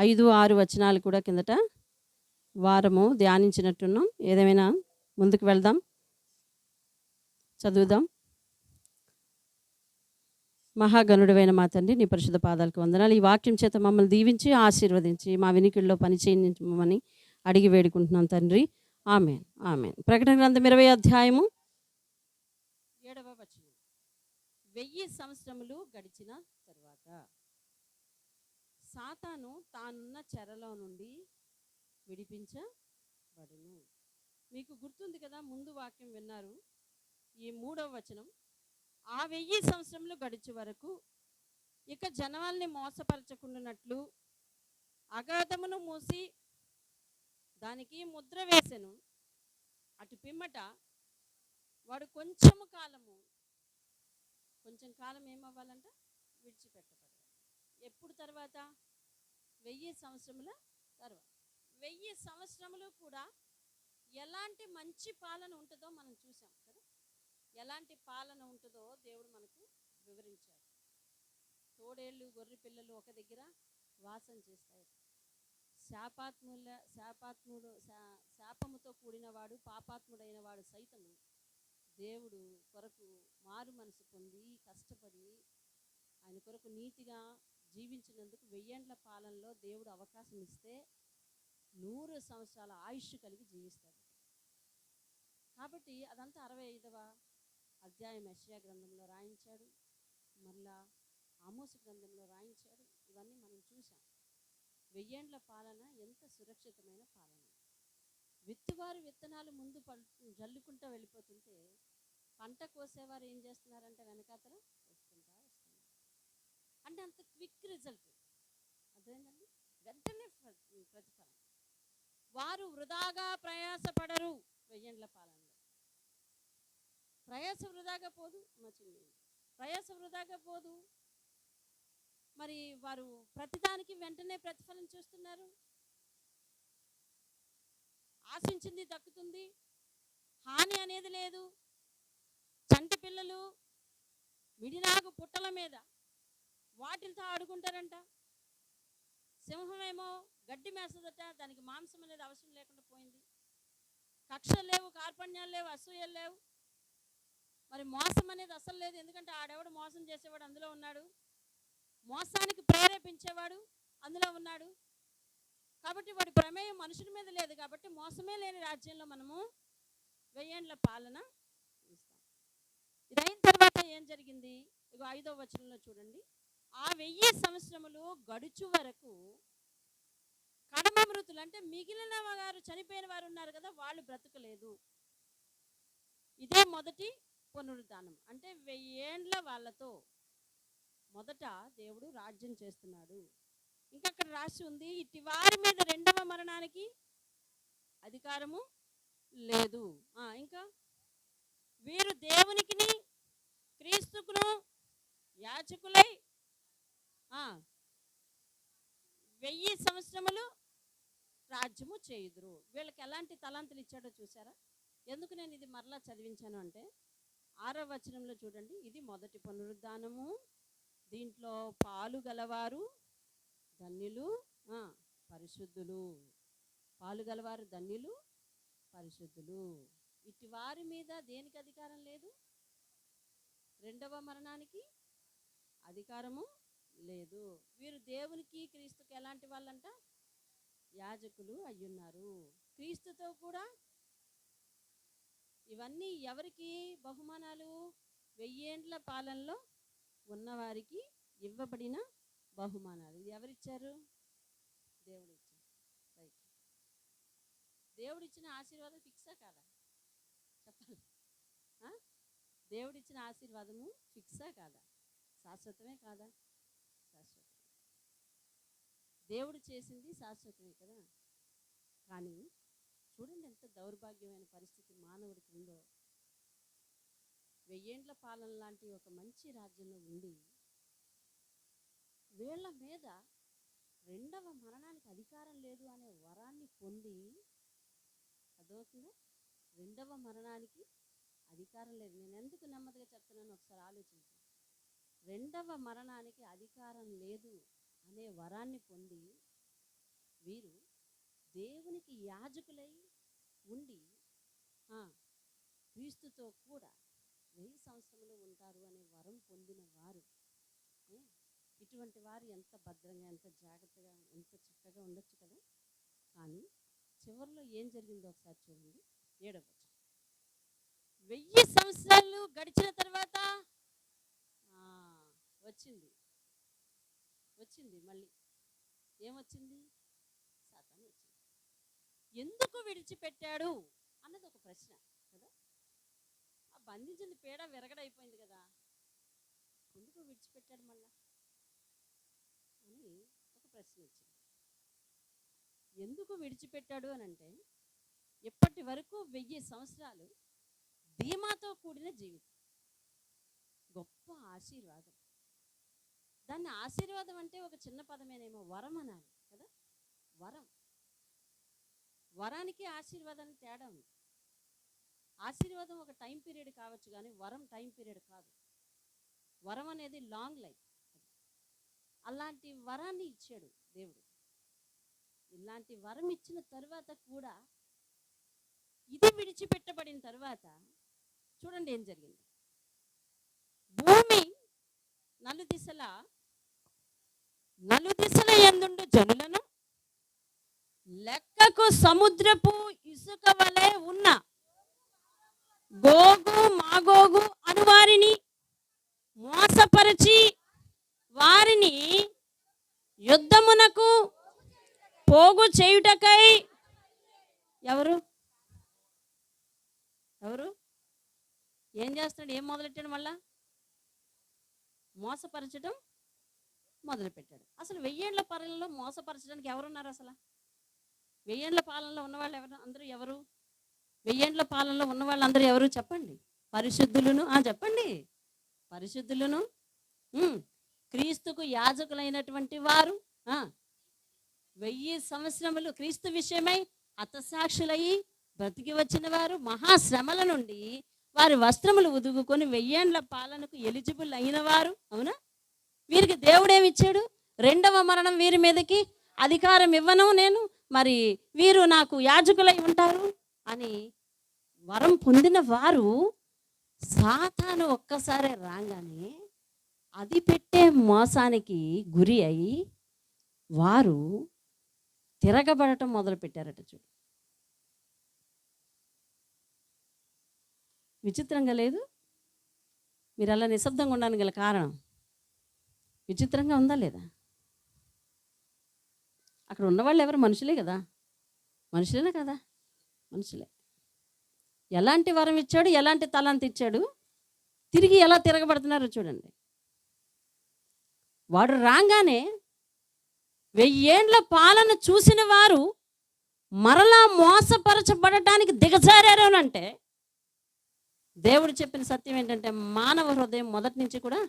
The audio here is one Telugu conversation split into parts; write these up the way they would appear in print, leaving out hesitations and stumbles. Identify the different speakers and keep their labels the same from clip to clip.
Speaker 1: 5, 6 వచనాలు కూడా కిందట వారము ధ్యానించినట్టున్నాం. ఏదేమైనా ముందుకు వెళ్దాం, చదువుదాం. మహాగణుడైన మా తండ్రి, నీ పరిశుద్ధ పాదాలకు వందనాలు. ఈ వాక్యం చేత మమ్మల్ని దీవించి ఆశీర్వదించి మా వినికిడిలో పని చేయించమని అడిగి వేడుకుంటున్నాం తండ్రి. ఆమేన్, ఆమేన్. ప్రకటన గ్రంథం 20 అధ్యాయము 7వ వచనం. 1000 సంవత్సరములు గడిచిన తరువాత సాతాను తానున్న చెరలో నుండి విడిపించబడును. మీకు గుర్తుంది కదా, ముందు వాక్యం విన్నారు. ఈ 3వ వచనం, ఆ 1000 సంవత్సరములు గడిచే వరకు ఇక జనాల్ని మోసపరచకుండానట్లు అగాధమును మూసి దానికి ముద్ర వేసెను. అటు పిమ్మట వాడు కొంచెం కాలం ఏమవ్వాలంట? విడిచిపెట్టబడాలి. ఎప్పుడు తర్వాత? 1000 సంవత్సరముల తర్వాత. 1000 సంవత్సరములు కూడా ఎలాంటి మంచి పాలన ఉంటుందో మనం చూసాం కదా. ఎలాంటి పాలన ఉంటుందో దేవుడు మనకు వివరించాడు. తోడేళ్ళు, గొర్రె పిల్లలు ఒక దగ్గర వాసం చేస్తాయి. శాపముతో కూడినవాడు, పాపాత్ముడైన వాడు సైతము దేవుడు కొరకు మారు మనసు పొంది కష్టపడి ఆయన కొరకు నీతిగా జీవించినందుకు 1000 ఏండ్ల పాలనలో దేవుడు అవకాశం ఇస్తే 100 సంవత్సరాల ఆయుష్ కలిగి జీవిస్తాడు. కాబట్టి అదంతా 65వ అధ్యాయం యెషయా గ్రంథంలో రాయించాడు, మళ్ళా ఆమోసు గ్రంథంలో రాయించాడు. ఇవన్నీ మనం చూసాం. 1000 ఏండ్ల పాలన ఎంత సురక్షితమైన పాలన. విత్తువారు విత్తనాలు ముందు జల్లుకుంటూ వెళ్ళిపోతుంటే పంట కోసేవారు ఏం చేస్తున్నారంటే వెనకాతల వస్తుంటా. అంటే అంత క్విక్ రిజల్ట్. అదేంటండి, వెంటనే ప్రతిఫలం. వారు వృధాగా ప్రయాసపడరు. 1000 ఏండ్ల పాలనలో ప్రయాస వృధాగా పోదు. ప్రయాస వృధాగా పోదు. మరి వారు ప్రతిదానికి వెంటనే ప్రతిఫలం చూస్తున్నారు. ఆశించింది దక్కుతుంది, హాని అనేది లేదు. చంటి పిల్లలు మిడినాగు పుట్టల మీద వాటితో ఆడుకుంటారంట. సింహమేమో గడ్డి మేసదట, దానికి మాంసం అనేది అవసరం లేకుండా పోయింది. కక్షలు లేవు, కార్పణ్యాలు లేవు, అసూయలు లేవు. మరి మోసం అనేది అసలు లేదు. ఎందుకంటే ఆడెవడు మోసం చేసేవాడు అందులో ఉన్నాడు, మోసానికి ప్రేరేపించేవాడు అందులో ఉన్నాడు. కాబట్టి వాడి ప్రమేయం మనుషుల మీద లేదు. కాబట్టి మోసమే లేని రాజ్యంలో మనము 1000 ఏండ్ల పాలన ఇస్తాం. ఇది అయిన తర్వాత ఏం జరిగింది? ఇగో 5వ వచనంలో చూడండి. ఆ 1000 సంవత్సరములు గడుచు వరకు కడమ మృతులు, అంటే మిగిలిన వారు, చనిపోయిన వారు ఉన్నారు కదా, వాళ్ళు బ్రతకలేదు. ఇదే మొదటి పునరుద్ధానం. అంటే 1000 ఏండ్ల వాళ్ళతో మొదట దేవుడు రాజ్యం చేస్తున్నాడు. ఇంకా అక్కడ రాసి ఉంది, ఇట్టి వారి మీద రెండవ మరణానికి అధికారము లేదు. ఇంకా వీరు దేవునికిని క్రీస్తుకును యాజకులై 1000 సంవత్సరములు రాజ్యము చేయుదురు. వీళ్ళకి ఎలాంటి తలాంతులు ఇచ్చాడో చూసారా? ఎందుకు నేను ఇది మరలా చదివించాను అంటే 6వ వచనంలో చూడండి. ఇది మొదటి పునరుద్ధానము. దీంట్లో పాలు గలవారు ధన్యులు, పరిశుద్ధులు. పాలు గలవారు ధన్యులు, పరిశుద్ధులు. ఇటు వారి మీద దేనికి అధికారం లేదు? రెండవ మరణానికి అధికారము లేదు. వీరు దేవునికి క్రీస్తుకి ఎలాంటి వాళ్ళంట? యాజకులు అయ్యున్నారు. క్రీస్తుతో కూడా ఇవన్నీ ఎవరికి బహుమానాలు? 1000 ఏండ్ల పాలనలో ఉన్నవారికి ఇవ్వబడిన బహుమానాలు. ఇది ఎవరిచ్చారు? దేవుడు ఇచ్చారు. రైట్. దేవుడిచ్చిన ఆశీర్వాదం ఫిక్సా కాదా? చెప్పాలి. దేవుడిచ్చిన ఆశీర్వాదము ఫిక్సా కాదా? శాశ్వతమే కాదా? శాశ్వతమే. దేవుడు చేసింది శాశ్వతమే కదా. కానీ చూడండి ఎంత దౌర్భాగ్యమైన పరిస్థితి మానవుడికి ఉందో. 1000 ఏండ్ల పాలన లాంటి ఒక మంచి రాజ్యంలో ఉండి వీళ్ళ మీద రెండవ మరణానికి అధికారం లేదు అనే వరాన్ని పొంది, అదవుతుందా? రెండవ మరణానికి అధికారం లేదు. నేను ఎందుకు నెమ్మదిగా చెప్తున్నాను ఒకసారి ఆలోచించండి. రెండవ మరణానికి అధికారం లేదు అనే వరాన్ని పొంది వీరు దేవునికి యాజకులై ఉండి క్రీస్తుతో కూడా 1000 సంవత్సరములు ఉంటారు అనే వరం పొందిన వారు. ఇటువంటి వారు ఎంత భద్రంగా, ఎంత జాగ్రత్తగా, ఎంత చక్కగా ఉండొచ్చు కదా. కానీ చివరిలో ఏం జరిగిందో ఒకసారి చూడండి. 7వ వచనం. 1000 సంవత్సరాలు గడిచిన తర్వాత వచ్చింది మళ్ళీ ఏమొచ్చింది? సాతాను వచ్చింది. ఎందుకు విడిచిపెట్టాడు అన్నది ఒక ప్రశ్న కదా. ఆ బంధించింది పేడ విరగడైపోయింది కదా, ఎందుకు విడిచిపెట్టాడు మళ్ళా అని ఒక ప్రశ్న వచ్చింది. ఎందుకు విడిచిపెట్టాడు అని అంటే, ఇప్పటి వరకు 1000 సంవత్సరాలు ధీమాతో కూడిన జీవితం, గొప్ప ఆశీర్వాదం. దాన్ని ఆశీర్వాదం అంటే ఒక చిన్న పదమేనేమో, వరం అనాలి కదా. వరానికి ఆశీర్వాదానికి తేడా ఉంది. ఆశీర్వాదం ఒక టైం పీరియడ్ కావచ్చు, కానీ వరం టైం పీరియడ్ కాదు. వరం అనేది లాంగ్ లైఫ్. అలాంటి వరాన్ని ఇచ్చాడు దేవుడు. ఇలాంటి వరం ఇచ్చిన తర్వాత కూడా ఇది విడిచిపెట్టబడిన తర్వాత చూడండి ఏం జరిగింది. భూమి నలుదిశల యందుండు జనులను లెక్కకు సముద్రపు ఇసుక వలె ఉన్న గోగు మాగోగు అను వారిని మోసపరిచి వారిని యుద్ధమునకు పోగు చేయుటకై ఎవరు ఏం చేస్తున్నాడు? ఏం మొదలెట్టాడు? మళ్ళా మోసపరచడం మొదలుపెట్టాడు. అసలు 1000 ఏళ్ల పాలనలో మోసపరచడానికి ఎవరున్నారు? అసలు 1000 ఏళ్ల పాలనలో ఉన్నవాళ్ళు అందరూ ఎవరు? 1000 ఏళ్ల పాలనలో ఉన్న వాళ్ళందరూ ఎవరు చెప్పండి? పరిశుద్ధులను. చెప్పండి. పరిశుద్ధులను, క్రీస్తుకు యాజకులైనటువంటి వారు, 1000 సంవత్సరములు క్రీస్తు విషయమై హతసాక్షులయ్యి బ్రతికి వచ్చిన వారు, మహాశ్రమల నుండి వారి వస్త్రములు ఉదుగుకొని 1000 ఏళ్ల పాలనకు ఎలిజిబుల్ అయిన వారు. అవునా? వీరికి దేవుడేమిచ్చాడు? 2వ మరణం వీరి మీదకి అధికారం ఇవ్వను నేను, మరి వీరు నాకు యాజకులై ఉంటారు అని వరం పొందిన వారు సాతాను ఒక్కసారి రాగానే అది పెట్టే మోసానికి గురి అయి వారు తిరగబడటం మొదలుపెట్టారట. చూడు, విచిత్రంగా లేదు? మీరు అలా నిశ్శబ్దంగా ఉండడానికి గల కారణం విచిత్రంగా ఉందా లేదా? అక్కడ ఉన్నవాళ్ళు ఎవరు? మనుషులే కదా. మనుషులేనా కదా? మనుషులే. ఎలాంటి వరం ఇచ్చాడు, ఎలాంటి తలాంత ఇచ్చాడు, తిరిగి ఎలా తిరగబడుతున్నారో చూడండి. వాడు రాగానే 1000 ఏళ్ల పాలన చూసిన వారు మరలా మోసపరచబడటానికి దిగజారారు అంటే దేవుడు చెప్పిన సత్యం ఏంటంటే, మానవ హృదయం మొదటి నుంచి కూడా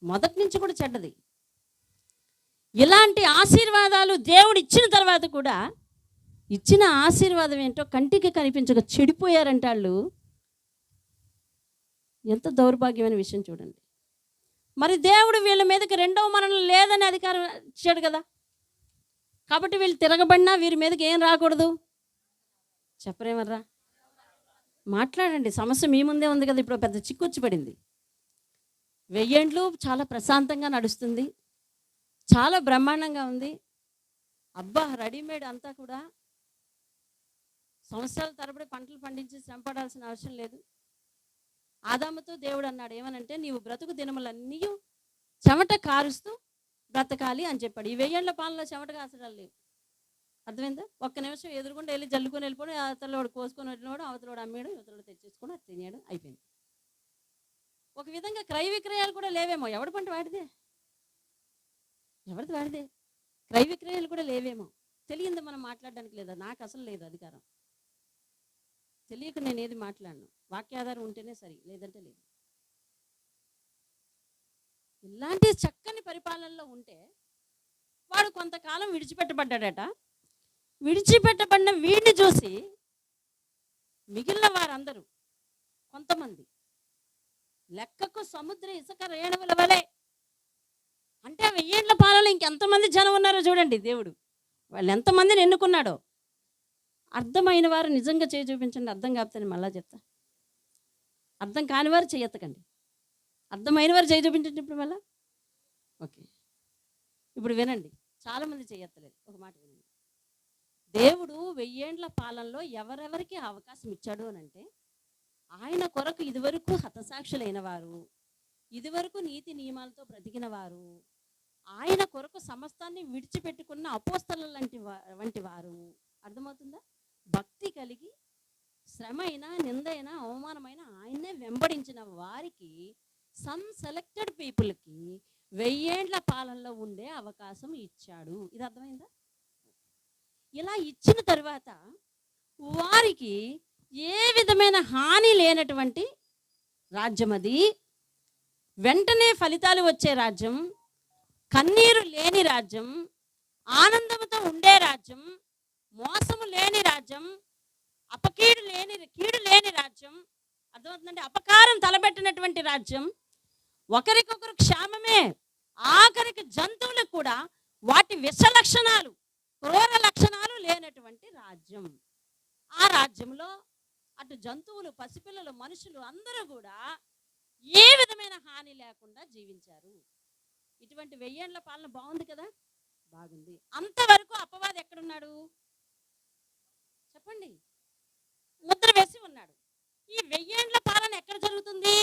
Speaker 1: మొదటి నుంచి కూడా చెడ్డది. ఇలాంటి ఆశీర్వాదాలు దేవుడు ఇచ్చిన తర్వాత కూడా ఇచ్చిన ఆశీర్వాదం ఏంటో కంటికి కనిపించక చెడిపోయారంటే వాళ్ళు. ఎంత దౌర్భాగ్యమైన విషయం చూడండి. మరి దేవుడు వీళ్ళ మీదకి 2వ మరణం లేదని అధికారం ఇచ్చాడు కదా. కాబట్టి వీళ్ళు తిరగబడినా వీరి మీదకి ఏం రాకూడదు? చెప్పరేమర్రా? మాట్లాడండి. సమస్య మీ ముందే ఉంది కదా. ఇప్పుడు పెద్ద చిక్కొచ్చి పడింది. 1000 ఏండ్లు చాలా ప్రశాంతంగా నడుస్తుంది, చాలా బ్రహ్మాండంగా ఉంది. అబ్బా, రెడీమేడ్ అంతా కూడా సంవత్సరాల తరబడి పంటలు పండించి శ్రమ పడాల్సిన అవసరం లేదు. ఆదాముతో దేవుడు అన్నాడు ఏమనంటే, నీవు బ్రతుకు దినములన్నీ చెమట కారుస్తూ బ్రతకాలి అని చెప్పాడు. ఈ 1000 ఏళ్ల పాలనలో చెమట కాసడాలు లేవు. అర్థమైందా? ఒక్క నిమిషం ఎదురుకుండా వెళ్ళి జల్లుకొని వెళ్ళిపోయి అవతలవాడు కోసుకొని వెళ్ళినవాడు, అవతలవాడు అమ్మాడు, అవతలవాడు తెచ్చేసుకొని అది తినేయడం అయిపోయింది. ఒక విధంగా క్రయ విక్రయాలు కూడా లేవేమో. ఎవడి పంట వాడిదే, ఎవరిది వాడిదే. క్రయ విక్రయాలు కూడా లేవేమో. తెలియంది మనం మాట్లాడడానికి లేదా? నాకు అసలు లేదు అధికారం. తెలియక నేను ఏది మాట్లాడను. వాక్యాధారం ఉంటేనే సరి, లేదంటే లేదు. ఇలాంటి చక్కని పరిపాలనలో ఉంటే వాడు కొంతకాలం విడిచిపెట్టబడ్డాడట. విడిచిపెట్టబడిన వీడిని చూసి మిగిలిన వారందరూ కొంతమంది లెక్కకు సముద్ర ఇసుక రేణువుల వలె, అంటే వెయ్యేండ్ల పాలనలో ఇంకెంతమంది జనం ఉన్నారో చూడండి. దేవుడు వాళ్ళు ఎంతమందిని ఎన్నుకున్నాడో. అర్థమైన వారు నిజంగా చేయి చూపించండి. అర్థం కాకపోతే మళ్ళా చెప్తా. అర్థం కాని వారు చేయెత్తకండి. అర్థమైన వారు చేయి చూపించండి ఇప్పుడు మళ్ళా. ఓకే, ఇప్పుడు వినండి. చాలామంది చేయెత్తలేదు. ఒక మాట వినండి. దేవుడు వెయ్యేండ్ల పాలనలో ఎవరెవరికి అవకాశం ఇచ్చాడు అని అంటే, ఆయన కొరకు ఇదివరకు హతసాక్షులైన వారు, ఇదివరకు నీతి నియమాలతో బ్రతికిన వారు, ఆయన కొరకు సమస్తాన్ని విడిచిపెట్టుకున్న అపోస్తలుల వంటి వారు. అర్థమవుతుందా? భక్తి కలిగి శ్రమ అయినా, నిందైనా, అవమానమైన ఆయన్నే వెంబడించిన వారికి, సమ్ సెలెక్టెడ్ పీపుల్కి వెయ్యేండ్ల పాలనలో ఉండే అవకాశం ఇచ్చాడు. ఇది అర్థమైందా? ఇలా ఇచ్చిన తర్వాత వారికి ఏ విధమైన హాని లేనటువంటి రాజ్యం అది. వెంటనే ఫలితాలు వచ్చే రాజ్యం, కన్నీరు లేని రాజ్యం, ఆనందంతో ఉండే రాజ్యం, మోసము లేని రాజ్యం, కీడు లేని రాజ్యం. అర్థమవుతుందండి? అపకారం తలబెట్టినటువంటి రాజ్యం, ఒకరికొకరు క్షేమమే, ఆఖరికి జంతువులకు కూడా వాటి విష లక్షణాలు, క్రూర లక్షణాలు లేనటువంటి రాజ్యం. ఆ రాజ్యంలో అటు జంతువులు, పసిపిల్లలు, మనుషులు అందరూ కూడా ఏ విధమైన హాని లేకుండా జీవించారు. ఇటువంటి వెయ్యేండ్ల పాలన బాగుంది కదా? బాగుంది. అంతవరకు అపవాది ఎక్కడున్నాడు చెప్పండి? ముద్ర వేసి ఉన్నాడు. ఈ వెయ్యేండ్ల పాలన ఎక్కడ జరుగుతుంది?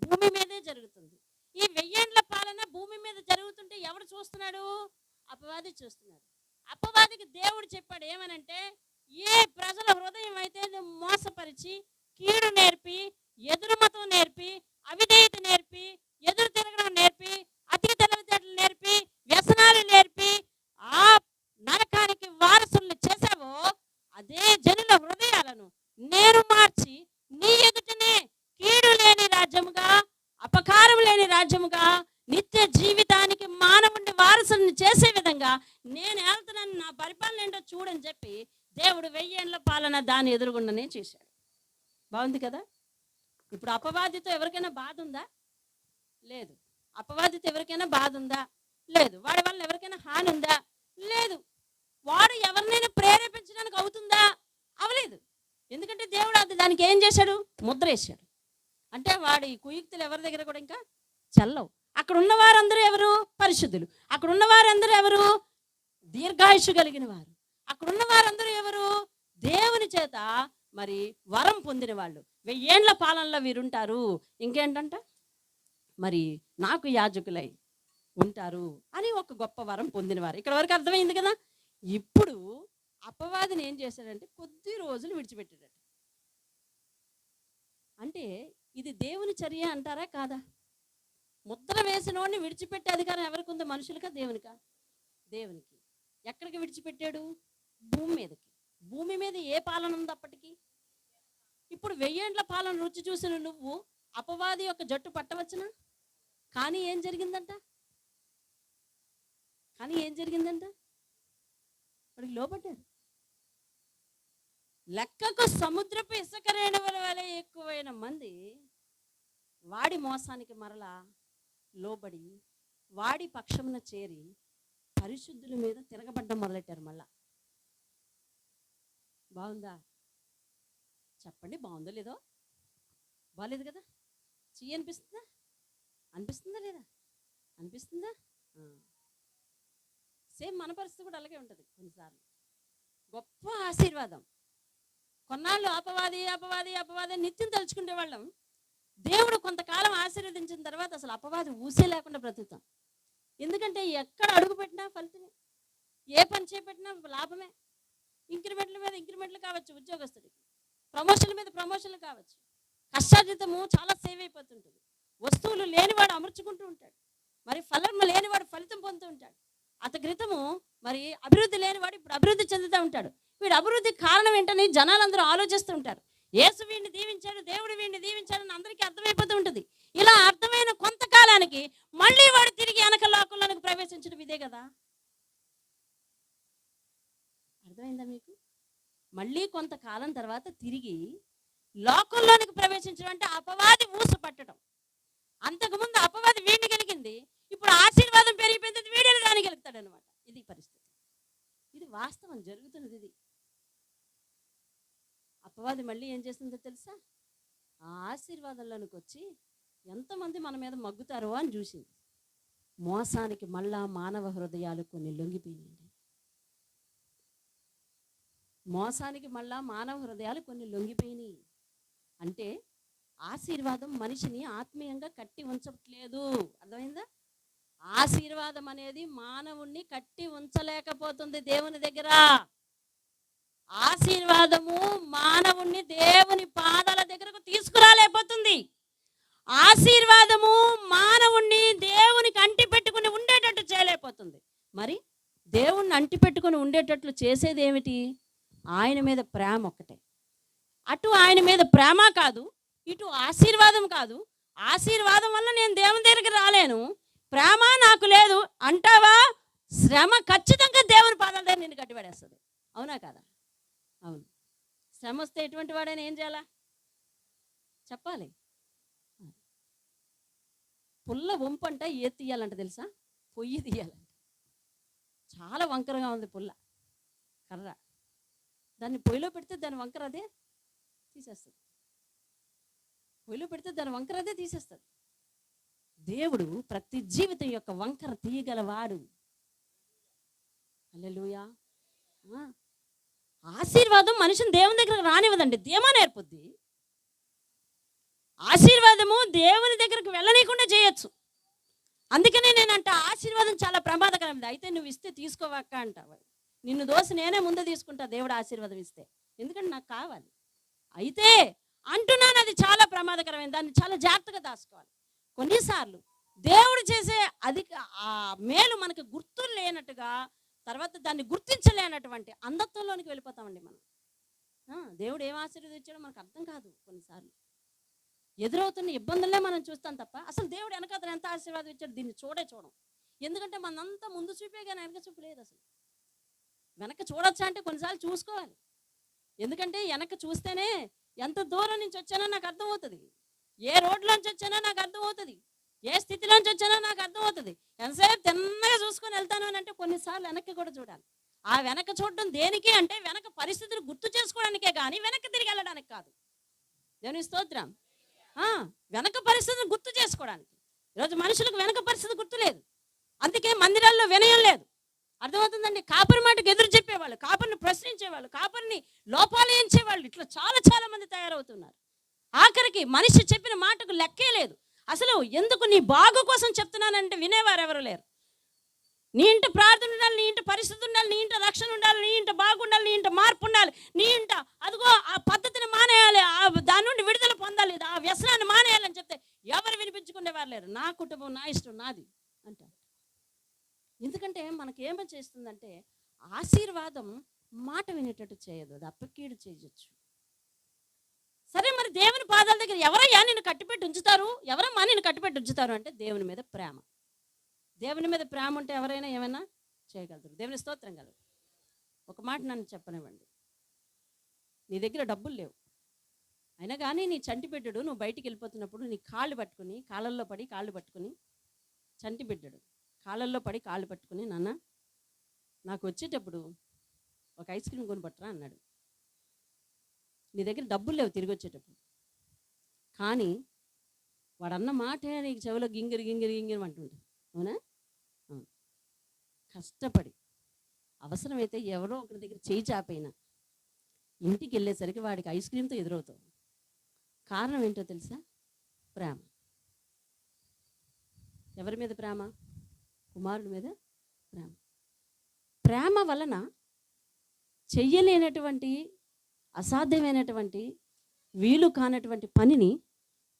Speaker 1: భూమి మీదే జరుగుతుంది. ఈ వెయ్యేండ్ల పాలన భూమి మీద జరుగుతుంటే ఎవడు చూస్తున్నాడు? అపవాది చూస్తున్నాడు. అపవాదికి దేవుడు చెప్పాడు ఏమనంటే, ఏ ప్రజల హృదయం అయితే నువ్వు మోసపరిచి, కీడు నేర్పి, ఎదురు మతం నేర్పి, అవిధేయత నేర్పి, ఎదురు తిరగడం నేర్పి, అతి తెలివితేటలు నేర్పి, వ్యసనాలు నేర్పి, ఆ నరకానికి వారసుల్ని చేశావో, అదే జనుల హృదయాలను నేను మార్చి నీ ఎదుటనే కీడు లేని రాజ్యముగా, అపకారం లేని రాజ్యముగా, నిత్య జీవితానికి మానవుని వారసుని చేసే విధంగా నేను వెళ్తున్నాను, నా పరిపాలన ఏంటో చూడని చెప్పి దేవుడు వెయ్యేండ్ల పాలన దాని ఎదురుగుండానే చేశాడు. బాగుంది కదా? ఇప్పుడు అపవాదితో ఎవరికైనా బాధ ఉందా? లేదు. అపవాదితో ఎవరికైనా బాధ ఉందా? లేదు. వాడి వల్ల ఎవరికైనా హాని ఉందా? లేదు. వాడు ఎవరినైనా ప్రేరేపించడానికి అవుతుందా? అవలేదు. ఎందుకంటే దేవుడు అది దానికి ఏం చేశాడు? ముద్ర వేశాడు. అంటే వాడి కుయుక్తులు ఎవరి దగ్గర కూడా ఇంకా చల్లవు. అక్కడ ఉన్న వారందరూ ఎవరు? పరిశుద్ధులు. అక్కడ ఉన్న వారందరూ ఎవరు? దీర్ఘాయుషు కలిగిన వారు. అక్కడ ఉన్న వారందరూ ఎవరు? దేవుని చేత మరి వరం పొందిన వాళ్ళు. వెయ్యేండ్ల పాలనలో వీరుంటారు. ఇంకేంటంట, మరి నాకు యాజకులై ఉంటారు అని ఒక గొప్ప వరం పొందినవారు. ఇక్కడ వరకు అర్థమైంది కదా? ఇప్పుడు అపవాదిని ఏం చేశాడంటే కొద్ది రోజులు విడిచిపెట్టాడు. అంటే ఇది దేవుని చర్య అంటారా కాదా? ముద్ర వేసినోడిని విడిచిపెట్టే అధికారం ఎవరికి ఉందో? మనుషులకా దేవునికా? దేవునికి. ఎక్కడికి విడిచిపెట్టాడు? భూమి మీదకి. భూమి మీద ఏ పాలన ఉంది అప్పటికి? ఇప్పుడు వెయ్యేండ్ల పాలన రుచి చూసిన నువ్వు అపవాది యొక్క జట్టు పట్టవచ్చునా? కానీ ఏం జరిగిందంట? వాడికి లోపడ్డారు. లెక్కకు సముద్రపు ఇసుక రేణువుల వలె ఎక్కువైన మంది వాడి మోసానికి మరలా లోబడి, వాడి పక్షమున చేరి పరిశుద్ధుల మీద తిరగబడ్డం మొదలెట్టారు. మళ్ళా బాగుందా? చెప్పండి, బాగుందో లేదో? బాగాలేదు కదా? అనిపిస్తుందా? అనిపిస్తుందా లేదా? అనిపిస్తుందా? సేమ్ మన పరిస్థితి కూడా అలాగే ఉంటుంది కొన్నిసార్లు. గొప్ప ఆశీర్వాదం. కొన్నాళ్ళు అపవాది అపవాది అపవాది నిత్యం తలుచుకునే వాళ్ళం. దేవుడు కొంతకాలం ఆశీర్వదించిన తర్వాత అసలు అపవాది ఊసే లేకుండా బ్రతుకుతాం. ఎందుకంటే ఎక్కడ అడుగు పెట్టినా ఫలితమే, ఏ పని చేపట్టినా లాభమే. ఇంక్రిమెంట్ల మీద ఇంక్రిమెంట్లు కావచ్చు, ఉద్యోగస్తుడికి ప్రమోషన్ల మీద ప్రమోషన్లు కావచ్చు, కష్టార్జితము చాలా సేవ్ అయిపోతుంటుంది. వస్తువులు లేనివాడు అమర్చుకుంటూ ఉంటాడు, మరి ఫలం లేనివాడు ఫలితం పొందుతూ ఉంటాడు. అతగ్రితము మరి అభివృద్ధి లేనివాడు ఇప్పుడు అభివృద్ధి చెందుతూ ఉంటాడు. వీడు అభివృద్ధికి కారణం ఏంటని జనాలందరూ ఆలోచిస్తూ ఉంటారు. యేసు వీడిని దీవించాడు, దేవుడు వీడిని దీవించాడని అందరికీ అర్థమైపోతూ ఉంటుంది. ఇలా అర్థమైన కొంతకాలానికి మళ్ళీ వాడు తిరిగి వెనక లోకంలోనికి ప్రవేశించడం ఇదే కదా. అర్థమైందా మీకు? మళ్ళీ కొంతకాలం తర్వాత తిరిగి లోకంలోనికి ప్రవేశించడం అంటే అపవాది ఊస పట్టడం. అంతకుముందు అపవాది వీడిని కలిగింది, ఇప్పుడు ఆశీర్వాదం పెరిగిపోయింది, వీడు అనమాట. ఇది పరిస్థితి, ఇది వాస్తవం, జరుగుతున్నది ఇది. అపవాది మళ్ళీ ఏం చేస్తుందో తెలుసా? ఆ ఆశీర్వాదంలోనికి వచ్చి ఎంతమంది మన మీద మగ్గుతారో అని చూసింది. మోసానికి మళ్ళా మానవ హృదయాలు కొన్ని లొంగిపోయినాయండి. మోసానికి మళ్ళా మానవ హృదయాలు కొన్ని లొంగిపోయినాయి. అంటే ఆశీర్వాదం మనిషిని ఆత్మీయంగా కట్టి ఉంచట్లేదు. అర్థమైందా? ఆశీర్వాదం అనేది మానవుణ్ణి కట్టి ఉంచలేకపోతుంది దేవుని దగ్గర. ఆశీర్వాదము మానవుణ్ణి దేవుని పాదాల దగ్గరకు తీసుకురాలేకపోతుంది. ఆశీర్వాదము మానవుణ్ణి దేవునికి అంటి పెట్టుకుని ఉండేటట్టు చేయలేకపోతుంది. మరి దేవుణ్ణి అంటి పెట్టుకుని ఉండేటట్లు చేసేది ఏమిటి? ఆయన మీద ప్రేమ ఒక్కటే. అటు ఆయన మీద ప్రేమ కాదు, ఇటు ఆశీర్వాదం కాదు. ఆశీర్వాదం వల్ల నేను దేవుని దగ్గరికి రాలేను, ప్రేమ నాకు లేదు అంటావా? శ్రమ ఖచ్చితంగా దేవుని పాదాల దగ్గర నిన్ను కట్టిపడేస్తుంది. అవునా కదా? అవును. శ్రమ వస్తే ఎటువంటి వాడైనా ఏం చేయాలా చెప్పాలి. పుల్ల వంపంట ఏ తీయాలంట తెలుసా? పొయ్యి తీయాలంట. చాలా వంకరగా ఉంది పుల్ల కర్ర. దాన్ని పొయ్యిలో పెడితే దాని వంకర అదే తీసేస్తుంది. పొయ్యిలో పెడితే దాని వంకర అదే తీసేస్తుంది. దేవుడు ప్రతి జీవితం యొక్క వంకర తీయగలవాడు. హల్లెలూయా. ఆశీర్వాదం మనిషిని దేవుని దగ్గరకు రానివ్వదండి, ధీమా నేర్పుద్ది. ఆశీర్వాదము దేవుని దగ్గరకు వెళ్ళనీయకుండా చేయొచ్చు. అందుకనే నేనంట ఆశీర్వాదం చాలా ప్రమాదకరమైంది. అయితే నువ్వు ఇస్తే తీసుకోవక్క అంటావు. నిన్ను దోసి నేనే ముందు తీసుకుంటా దేవుడు ఆశీర్వాదం ఇస్తే, ఎందుకంటే నాకు కావాలి. అయితే అంటున్నాను అది చాలా ప్రమాదకరమైంది, దాన్ని చాలా జాగ్రత్తగా దాచుకోవాలి. కొన్నిసార్లు దేవుడు చేసే ఆ మేలు మనకు గుర్తు లేనట్టుగా, తర్వాత దాన్ని గుర్తించలేనటువంటి అంధత్వంలోనికి వెళ్ళిపోతామండి మనం. దేవుడు ఏం ఆశీర్వదించాడో మనకు అర్థం కాదు. కొన్నిసార్లు ఎదురవుతున్న ఇబ్బందులనే మనం చూస్తాం తప్ప అసలు దేవుడు వెనకాతను ఎంత ఆశీర్వాదం ఇచ్చాడు దీన్ని చూడం. ఎందుకంటే మనంతా ముందు చూపే కానీ వెనక చూపు లేదు. అసలు వెనక చూడొచ్చా అంటే కొన్నిసార్లు చూసుకోవాలి. ఎందుకంటే వెనక చూస్తేనే ఎంత దూరం నుంచి వచ్చానో నాకు అర్థమవుతుంది, ఏ రోడ్లోంచి వచ్చానో నాకు అర్థమవుతుంది, ఏ స్థితిలోంచి వచ్చానో నాకు అర్థమవుతుంది. ఎంతసేపు తిన్నగా చూసుకొని వెళ్తాను అని అంటే కొన్నిసార్లు వెనక్కి కూడా చూడాలి. ఆ వెనక చూడడం దేనికి అంటే వెనక పరిస్థితులు గుర్తు చేసుకోవడానికే కానీ వెనక్కి తిరిగి వెళ్ళడానికి కాదు. దేవుని స్తోత్రం. వెనక పరిస్థితులు గుర్తు చేసుకోవడానికి. ఈరోజు మనుషులకు వెనక పరిస్థితి గుర్తు లేదు, అందుకే మందిరాల్లో వినయం లేదు. అర్థమవుతుందండి? కాపరి మాటకు ఎదురు చెప్పేవాళ్ళు, కాపరిని ప్రశ్నించేవాళ్ళు, కాపరిని లోపాలు ఎంచేవాళ్ళు, ఇట్లా చాలా మంది తయారవుతున్నారు. ఆఖరికి మనిషి చెప్పిన మాటకు లెక్కే లేదు. అసలు ఎందుకు నీ బాగు కోసం చెప్తున్నానంటే వినేవారు ఎవరు లేరు. నీ ఇంట ప్రార్థన ఉండాలి, నీ ఇంట పరిస్థితి ఉండాలి, నీ ఇంట రక్షణ ఉండాలి, నీ ఇంట బాగుండాలి, నీ ఇంట మార్పు ఉండాలి, నీ ఇంట అదిగో ఆ పద్ధతిని మానేయాలి, దాని నుండి విడుదల పొందాలి, ఆ వ్యసనాన్ని మానేయాలని చెప్తే ఎవరు వినిపించుకునేవారు లేరు. నా కుటుంబం, నా ఇష్టం, నాది అంటారు. ఎందుకంటే మనకేమని చేస్తుందంటే ఆశీర్వాదం మాట వినేటట్టు చేయదు, అది అప్పకీడు చేయొచ్చు. సరే, మరి దేవుని పాదాల దగ్గర ఎవరయ్యా నిన్ను కట్టిపెట్టి ఉంచుతారు, ఎవరమ్మా నిన్ను కట్టిపెట్టి ఉంచుతారు అంటే దేవుని మీద ప్రేమ. దేవుని మీద ప్రేమ ఉంటే ఎవరైనా ఏమైనా చేయగలరు. దేవుని స్తోత్రం కలరు. ఒక మాట నన్ను చెప్పనివ్వండి, నీ దగ్గర డబ్బులు లేవు, అయినా కానీ నీ చంటి బిడ్డడు నువ్వు బయటికి వెళ్ళిపోతున్నప్పుడు నీ కాళ్ళు పట్టుకుని, కాళ్ళల్లో పడి కాళ్ళు పట్టుకుని, చంటి బిడ్డడు కాళ్ళల్లో పడి కాళ్ళు పట్టుకుని, నాన్న నాకు వచ్చేటప్పుడు ఒక ఐస్ క్రీమ్ కొని పట్టరా అన్నాడు. నీ దగ్గర డబ్బులు లేవు తిరిగి వచ్చేటప్పుడు, కానీ వాడన్న మాటే నీకు చెవిలో గింగిరి గింగిరి గింగిరి అంటుంటుంది. అవునా? కష్టపడి అవసరమైతే ఎవరో ఒకరి దగ్గర చేయి చాపైనా ఇంటికి వెళ్ళేసరికి వాడికి ఐస్ క్రీమ్తో ఎదురవుతావు. కారణం ఏంటో తెలుసా? ప్రేమ. ఎవరి మీద ప్రేమ? కుమారుడి మీద ప్రేమ. ప్రేమ వలన చెయ్యలేనటువంటి, అసాధ్యమైనటువంటి, వీలు కానటువంటి పనిని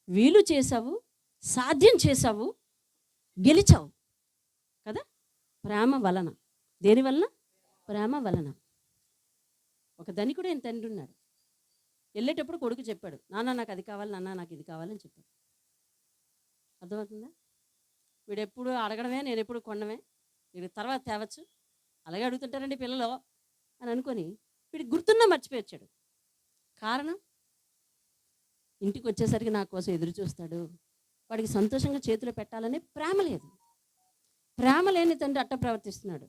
Speaker 1: వీలు చేసావు, సాధ్యం చేసావు, గెలిచావు కదా. ప్రేమ వలన. దేని వలన? ప్రేమ వలన. ఒక ధనికుడు ఆయన తండ్రి ఉన్నాడు. వెళ్ళేటప్పుడు కొడుకు చెప్పాడు, నాన్న నాకు అది కావాలి, నాన్న నాకు ఇది కావాలని చెప్పాడు. అర్థమవుతుందా? వీడు ఎప్పుడు అడగడమే, నేను ఎప్పుడు కొనడమే, వీడి తర్వాత తేవచ్చు, అలాగే అడుగుతుంటారండి పిల్లలు అని అనుకొని వీడికి గుర్తున్నా మర్చిపోయి వచ్చాడు. కారణం, ఇంటికి వచ్చేసరికి నా కోసం ఎదురు చూస్తాడు, వాడికి సంతోషంగా చేతిలో పెట్టాలనే ప్రేమ లేదు. ప్రేమ లేని తండ్రి అట్ట ప్రవర్తిస్తున్నాడు.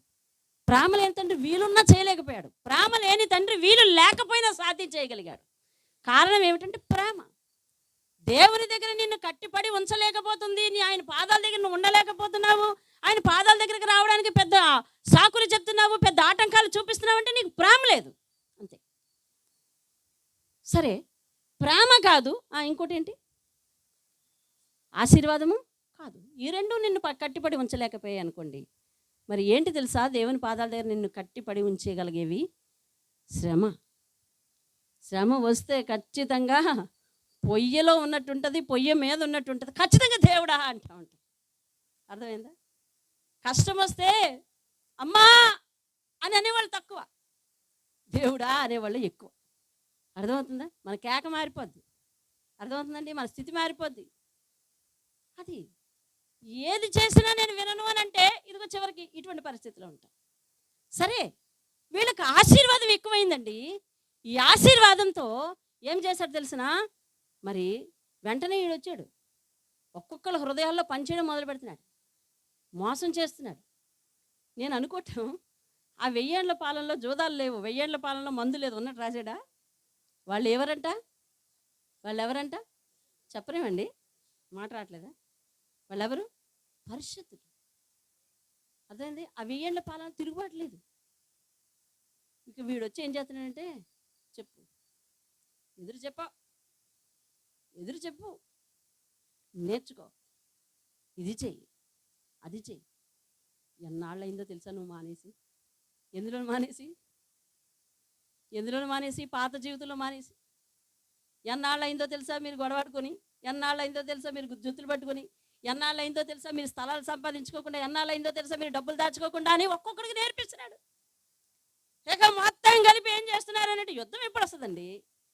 Speaker 1: ప్రేమ లేని తండ్రి వీలున్నా చేయలేకపోయాడు. ప్రేమ లేని తండ్రి వీలు లేకపోయినా సాధించేయగలిగాడు. కారణం ఏమిటంటే ప్రేమ. దేవుని దగ్గర నిన్ను కట్టిపడి ఉంచలేకపోతుంది. ఆయన పాదాల దగ్గర నువ్వు ఉండలేకపోతున్నావు. ఆయన పాదాల దగ్గరికి రావడానికి పెద్ద సాకులు చెప్తున్నావు, పెద్ద ఆటంకాలు చూపిస్తున్నావు అంటే నీకు ప్రేమ లేదు అంతే. సరే, ప్రేమ కాదు, ఇంకోటి ఏంటి? ఆశీర్వాదము కాదు. ఈ రెండు నిన్ను కట్టిపడి ఉంచలేకపోయాయి అనుకోండి, మరి ఏంటి తెలుసా? దేవుని పాదాల దగ్గర నిన్ను కట్టిపడి ఉంచగలిగేవి శ్రమ. శ్రమ వస్తే ఖచ్చితంగా పొయ్యిలో ఉన్నట్టుంటుంది, పొయ్యి మీద ఉన్నట్టుంటుంది. ఖచ్చితంగా దేవుడా అంటా ఉంటుంది. అర్థమైందా? కష్టం వస్తే అమ్మా అని అనేవాళ్ళు తక్కువ, దేవుడా అనేవాళ్ళు ఎక్కువ. అర్థమవుతుందా? మన కేక మారిపోద్ది. అర్థమవుతుందండి? మన స్థితి మారిపోద్ది. అది ఏది చేసినా నేను వినను అని అంటే ఇదిగో చివరికి ఇటువంటి పరిస్థితిలో ఉంటాం. సరే, వీళ్ళకి ఆశీర్వాదం ఎక్కువైందండి. ఈ ఆశీర్వాదంతో ఏం చేశాడు తెలిసిన? మరి వెంటనే వీడు వచ్చాడు, ఒక్కొక్కళ్ళ హృదయాల్లో పనిచేయడం మొదలు పెడుతున్నాడు, మోసం చేస్తున్నాడు. నేను అనుకోవటం, ఆ 1000 ఏళ్ల పాలనలో జూదాలు లేవు, 1000 ఏళ్ల పాలనలో మందు లేదు ఉన్నట్టు రాశాడా? వాళ్ళు ఎవరంట చెప్పరేమండి? మాట రావట్లేదా? వాళ్ళెవరు? పరిశుద్ధులు. అదేంది? ఆ 1000 ఏళ్ల పాలన తిరుగుబాట్లేదు. ఇక వీడు వచ్చి ఏం చేస్తున్నాడంటే, చెప్పు, ఎదురు చెప్పు, నేర్చుకో, ఇది చెయ్యి, అది చెయ్యి. ఎన్నాళ్ళయిందో తెలుసా నువ్వు మానేసి? ఎందులో మానేసి? పాత జీవితంలో మానేసి. ఎన్నాళ్ళయిందో తెలుసా మీరు గొడవాడుకొని? ఎన్నాళ్ళయిందో తెలుసా మీరు జుత్తులు పట్టుకొని? ఎన్నాళ్ళయిందో తెలుసా మీరు స్థలాలు సంపాదించుకోకుండా? ఎన్నాళ్ళయిందో తెలుసా మీరు డబ్బులు దాచుకోకుండా అని ఒక్కొక్కడికి నేర్పిస్తున్నాడు. ఇక మొత్తం కలిపి ఏం చేస్తున్నారు అన్నట్టు యుద్ధం ఎప్పుడు వస్తుందండి?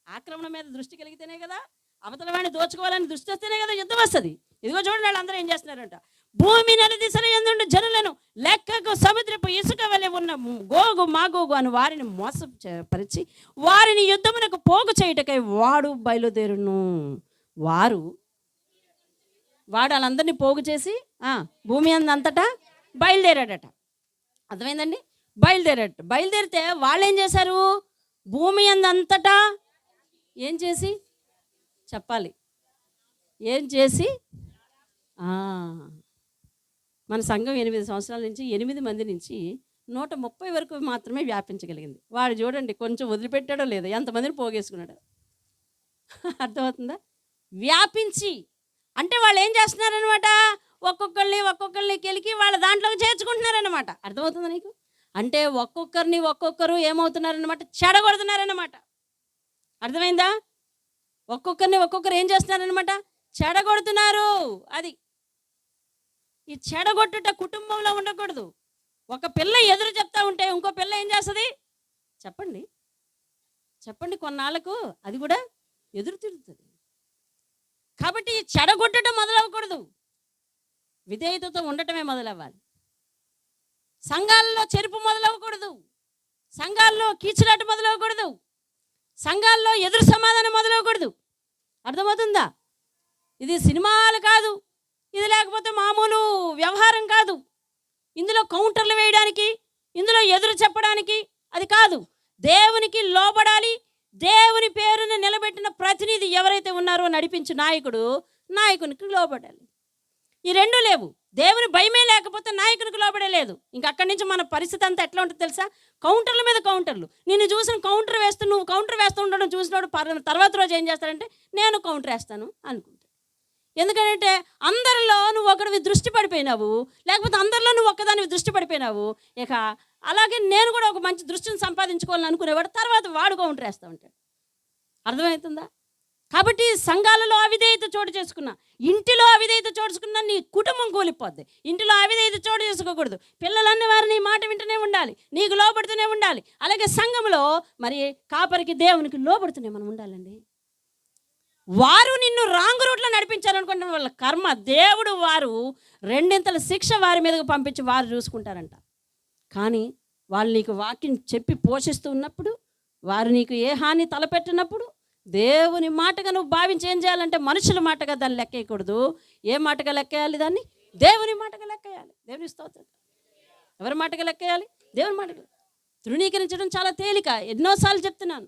Speaker 1: ఆక్రమణ మీద దృష్టి కలిగితేనే కదా, అవతల వాడిని దోచుకోవాలని దృష్టి వస్తేనే కదా యుద్ధం వస్తుంది. ఇదిగో చూడండి, వాళ్ళందరూ ఏం చేస్తున్నారంట, భూమి నలుదిశల యందు జనులను లెక్కకు సముద్రపు ఇసుక వలె ఉన్న గోగు మాగోగు అని వారిని మోసపరిచి వారిని యుద్ధమునకు పోగు చేయుటకై వాడు బయలుదేరును. వాడు వాళ్ళందరినీ పోగు చేసి భూమి అంతటా బయలుదేరాడట. అర్థమైందండి? బయలుదేరితే వాళ్ళు ఏం చేశారు? భూమి అంతటా ఏం చేసి చెప్పాలి? ఏం చేసి? మన సంఘం 8 సంవత్సరాల నుంచి 8 మంది నుంచి 130 వరకు మాత్రమే వ్యాపించగలిగింది. వాడు చూడండి, కొంచెం వదిలిపెట్టాడో లేదో, ఎంతమందిని పోగేసుకున్నాడు. అర్థమవుతుందా? వ్యాపించి అంటే వాళ్ళు ఏం చేస్తున్నారనమాట, ఒక్కొక్కరిని కెలికి వాళ్ళ దాంట్లోకి చేర్చుకుంటున్నారనమాట. అర్థమవుతుందా నీకు? అంటే ఒక్కొక్కరు ఏమవుతున్నారనమాట, చెడగొడుతున్నారనమాట. అర్థమైందా? ఒక్కొక్కరు ఏం చేస్తున్నారనమాట, చెడగొడుతున్నారు. అది ఈ చెడగొట్టుట కుటుంబంలో ఉండకూడదు. ఒక పిల్ల ఎదురు చెప్తా ఉంటే ఇంకో పిల్ల ఏం చేస్తుంది? చెప్పండి కొన్నాళ్ళకు అది కూడా ఎదురు తిరుగుతుంది. కాబట్టి ఈ చెడగొట్టడం మొదలవ్వకూడదు, విధేయతతో ఉండటమే మొదలవ్వాలి. సంఘాల్లో చెరుపు మొదలవ్వకూడదు, సంఘాల్లో కీచులాట మొదలవ్వకూడదు, సంఘాల్లో ఎదురు సమాధానం మొదలవ్వకూడదు. అర్థమవుతుందా? ఇది సినిమాలు కాదు, ఇది లేకపోతే మామూలు వ్యవహారం కాదు. ఇందులో కౌంటర్లు వేయడానికి, ఇందులో ఎదురు చెప్పడానికి అది కాదు. దేవునికి లోబడాలి. దేవుని పేరును నిలబెట్టిన ప్రతినిధి ఎవరైతే ఉన్నారో నడిపించే నాయకునికి లోబడాలి. ఈ రెండు లేవు. దేవుని భయమే లేకపోతే నాయకునికి లోబడలేదు. ఇంక అక్కడి నుంచి మన పరిస్థితి అంతా ఎట్లా ఉంటుంది తెలుసా? కౌంటర్ల మీద కౌంటర్లు. నిన్ను చూసిన నువ్వు కౌంటర్ వేస్తూ ఉండడం చూసినాడు తర్వాత రోజు ఏం చేస్తాడంటే నేను కౌంటర్ వేస్తాను అనుకుంటా. ఎందుకంటే అందరిలో నువ్వు ఒకడివి దృష్టి పడిపోయినావు, లేకపోతే అందరిలో నువ్వు ఒక్కదానివి దృష్టి పడిపోయినావు. ఇక అలాగే నేను కూడా ఒక మంచి దృష్టిని సంపాదించుకోవాలని అనుకునేవాడు తర్వాత వాడు కౌంటర్ వేస్తూ ఉంటాడు. అర్థమవుతుందా? కాబట్టి సంఘాలలో అవిధేయత చోటు చేసుకున్నా, ఇంటిలో అవిధేయత చోటుకున్నా నీ కుటుంబం కూలిపోద్ది. ఇంటిలో అవిధేయత చోటు చేసుకోకూడదు. పిల్లలన్నీ వారు నీ మాట వింటూనే ఉండాలి, నీకు లోబడుతూనే ఉండాలి. అలాగే సంఘంలో మరి కాపరికి దేవునికి లోబడుతూనే మనం ఉండాలండి. వారు నిన్ను రాంగ్ రూట్లో నడిపించారనుకుంటే వాళ్ళ కర్మ. దేవుడు వారు 2 శిక్ష వారి మీదకు పంపించి వారు చూసుకుంటారంట. కానీ వాళ్ళు నీకు వాక్యం చెప్పి పోషిస్తూ ఉన్నప్పుడు, వారు నీకు ఏ హాని తలపెట్టినప్పుడు దేవుని మాటగా నువ్వు భావించి ఏం చేయాలంటే మనుషుల మాటగా దాన్ని లెక్కేయకూడదు. ఏ మాటగా లెక్కేయాలి? దాన్ని దేవుని మాటగా లెక్కేయాలి. దేవుని స్తోత్రం. ఎవరి మాటగా లెక్కేయాలి? దేవుని మాటగా. తృణీకరించడం చాలా తేలిక. ఎన్నోసార్లు చెప్తున్నాను.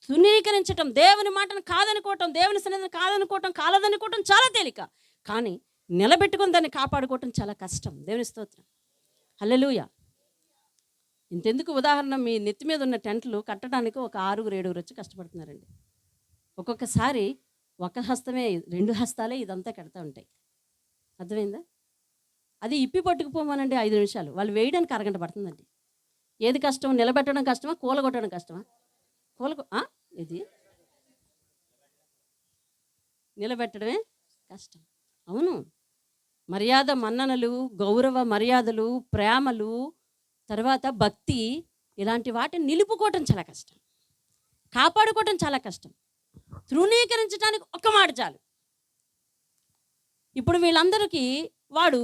Speaker 1: తృణీకరించటం, దేవుని మాటను కాదనుకోవటం, దేవుని సన్నిధిని కాలదనుకోవటం చాలా తేలిక. కానీ నిలబెట్టుకుని దాన్ని కాపాడుకోవటం చాలా కష్టం. దేవుని స్తోత్రం. హల్లెలూయా. ఇంతెందుకు, ఉదాహరణ, మీ నెత్తి మీద ఉన్న టెంట్లు కట్టడానికి ఒక 6-7 వచ్చి కష్టపడుతున్నారండి. ఒక్కొక్కసారి ఒక హస్తమే, 2 హస్తాలే ఇదంతా కడతా ఉంటాయి. అర్థమైందా? అది ఇప్పి పట్టుకుపోమానండి 5 నిమిషాలు, వాళ్ళు వేయడానికి అరగంట పడుతుందండి. ఏది కష్టం? నిలబెట్టడం కష్టమా, కూలగొట్టడం కష్టమా? ఇది నిలబెట్టడమే కష్టం. అవును. మర్యాద మన్ననలు, గౌరవ మర్యాదలు, ప్రేమలు, తర్వాత భక్తి, ఇలాంటి వాటిని నిలుపుకోవటం చాలా కష్టం, కాపాడుకోవటం చాలా కష్టం. తృణీకరించడానికి ఒక్క మాట చాలు. ఇప్పుడు వీళ్ళందరికీ వాడు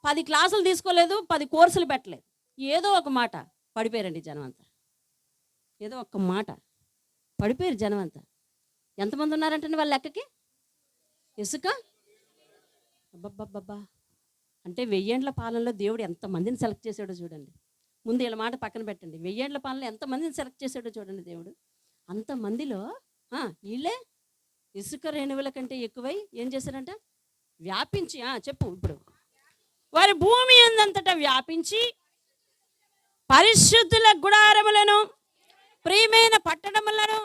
Speaker 1: 10 క్లాసులు తీసుకోలేదు, 10 కోర్సులు పెట్టలేదు, ఏదో ఒక మాట పడిపోయారండి జనం అంతా. ఏదో ఒక్క మాట పడిపోయారు జనం అంతా. ఎంతమంది ఉన్నారంటే వాళ్ళ లెక్కకి? ఇసుక. అబ్బబ్బబ్బబ్బా. అంటే 1000 ఏండ్ల పాలనలో దేవుడు ఎంతమందిని సెలెక్ట్ చేశాడో చూడండి. ముందు వీళ్ళ మాట పక్కన పెట్టండి. 1000 ఏండ్ల పాలనలో ఎంతమందిని సెలెక్ట్ చేశాడో చూడండి దేవుడు. అంతమందిలో వీళ్ళే ఇసుక రేణువుల కంటే ఎక్కువై ఏం చేశారంట? వ్యాపించి, చెప్పు ఇప్పుడు. వారి భూమి అందంతటా వ్యాపించి పరిశుద్ధుల గుడారములను, ప్రియమైన పట్టణములను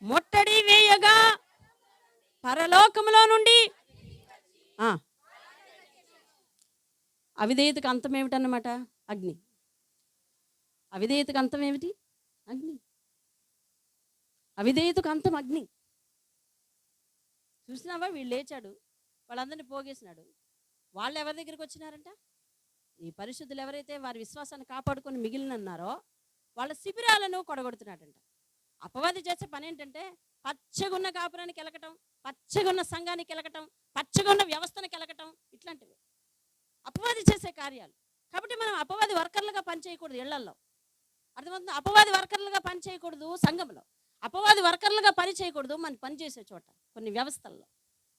Speaker 1: ముట్టడి వేయగా పరలోకములో నుండి అవిధేయతకు అంతం ఏమిటన్నమాట? అగ్ని. అవిధేయతకు అంతం ఏమిటి? అగ్ని. అవిధేయతకు అంతం అగ్ని. చూసినావా? వీళ్ళు లేచాడు, వాళ్ళందరినీ పోగేసినాడు. వాళ్ళు ఎవరి దగ్గరికి వచ్చినారంట? ఈ పరిశుద్ధులు ఎవరైతే వారి విశ్వాసాన్ని కాపాడుకొని మిగిలినన్నారో వాళ్ళ శిబిరాలను కొడగొడుతున్నాడంట. అపవాది చేసే పని ఏంటంటే పచ్చగున్న కాపురానికి ఎలకటం, పచ్చగున్న సంఘానికి ఎలకటం, పచ్చగున్న వ్యవస్థను కెలకటం, ఇట్లాంటివి అపవాది చేసే కార్యాలు. కాబట్టి మనం అపవాది వర్కర్లుగా పనిచేయకూడదు ఇళ్లల్లో. అర్థమవుతుంది? అపవాది వర్కర్లుగా పనిచేయకూడదు సంఘంలో, అపవాది వర్కర్లుగా పని చేయకూడదు మనం పనిచేసే చోట, కొన్ని వ్యవస్థల్లో.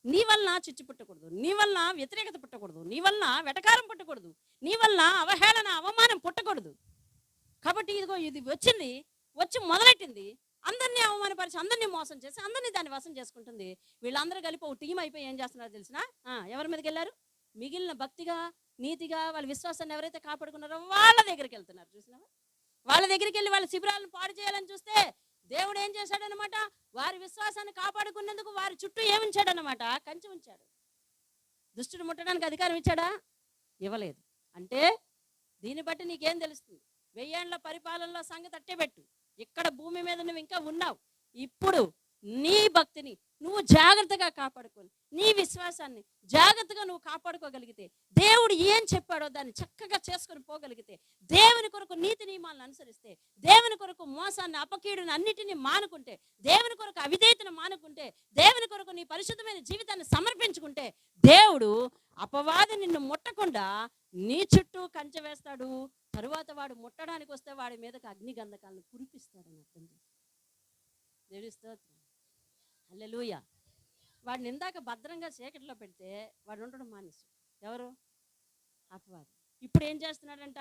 Speaker 1: నీ వలన చిచ్చు పుట్టకూడదు, నీ వలన వ్యతిరేకత పుట్టకూడదు, నీ వలన వెటకారం పుట్టకూడదు, నీ వలన అవహేళన, అవమానం పుట్టకూడదు. కాబట్టి ఇదిగో ఇది వచ్చి మొదలెట్టింది, అందరినీ అవమానపరిచి, అందరినీ మోసం చేసి, అందరినీ దాన్ని వశం చేసుకుంటుంది. వీళ్ళందరూ కలిపి ఒక టీం అయిపోయి ఏం చేస్తున్నారో తెలిసిన? ఎవరి మీదకి వెళ్ళారు? మిగిలిన భక్తిగా, నీతిగా, వాళ్ళ విశ్వాసాన్ని ఎవరైతే కాపాడుకున్నారో వాళ్ళ దగ్గరికి వెళ్తున్నారు. చూసినావా? వాళ్ళ దగ్గరికి వెళ్ళి వాళ్ళ శిబిరాలను పాడు చేయాలని చూస్తే దేవుడు ఏం చేశాడనమాట? వారి విశ్వాసాన్ని కాపాడుకునేందుకు వారి చుట్టూ ఏముంచాడనమాట? కంచె ఉంచాడు. దుష్టుడు ముట్టడానికి అధికారం ఇచ్చాడా? ఇవ్వలేదు. అంటే దీన్ని బట్టి నీకేం తెలుస్తుంది? 1000 ఏండ్ల పరిపాలనలో సంగతి అట్టేపెట్టు. ఇక్కడ భూమి మీద నువ్వు ఇంకా ఉన్నావు. ఇప్పుడు నీ భక్తిని నువ్వు జాగ్రత్తగా కాపాడుకొని, నీ విశ్వాసాన్ని జాగ్రత్తగా నువ్వు కాపాడుకోగలిగితే, దేవుడు ఏం చెప్పాడో దాన్ని చక్కగా చేసుకొని పోగలిగితే, దేవుని కొరకు నీతి నియమాలను అనుసరిస్తే, దేవుని కొరకు మోసాన్ని, అపకీడుని అన్నిటినీ మానుకుంటే, దేవుని కొరకు అవిధేయతను మానుకుంటే, దేవుని కొరకు నీ పరిశుద్ధమైన జీవితాన్ని సమర్పించుకుంటే, దేవుడు అపవాది నిన్ను ముట్టకుండా నీ చుట్టూ కంచె వేస్తాడు. తరువాత వాడు ముట్టడానికి వస్తే వాడి మీదకి అగ్ని గంధకాలను కురిపిస్తాడని అర్థం చేస్తాడు. దేవుని స్తోత్రం. హల్లెలూయా. వాడిని ఇందాక భద్రంగా చీకటిలో పెడితే వాడు ఉండడం మానేసి, ఎవరు? అపవాది. ఇప్పుడు ఏం చేస్తున్నాడంట?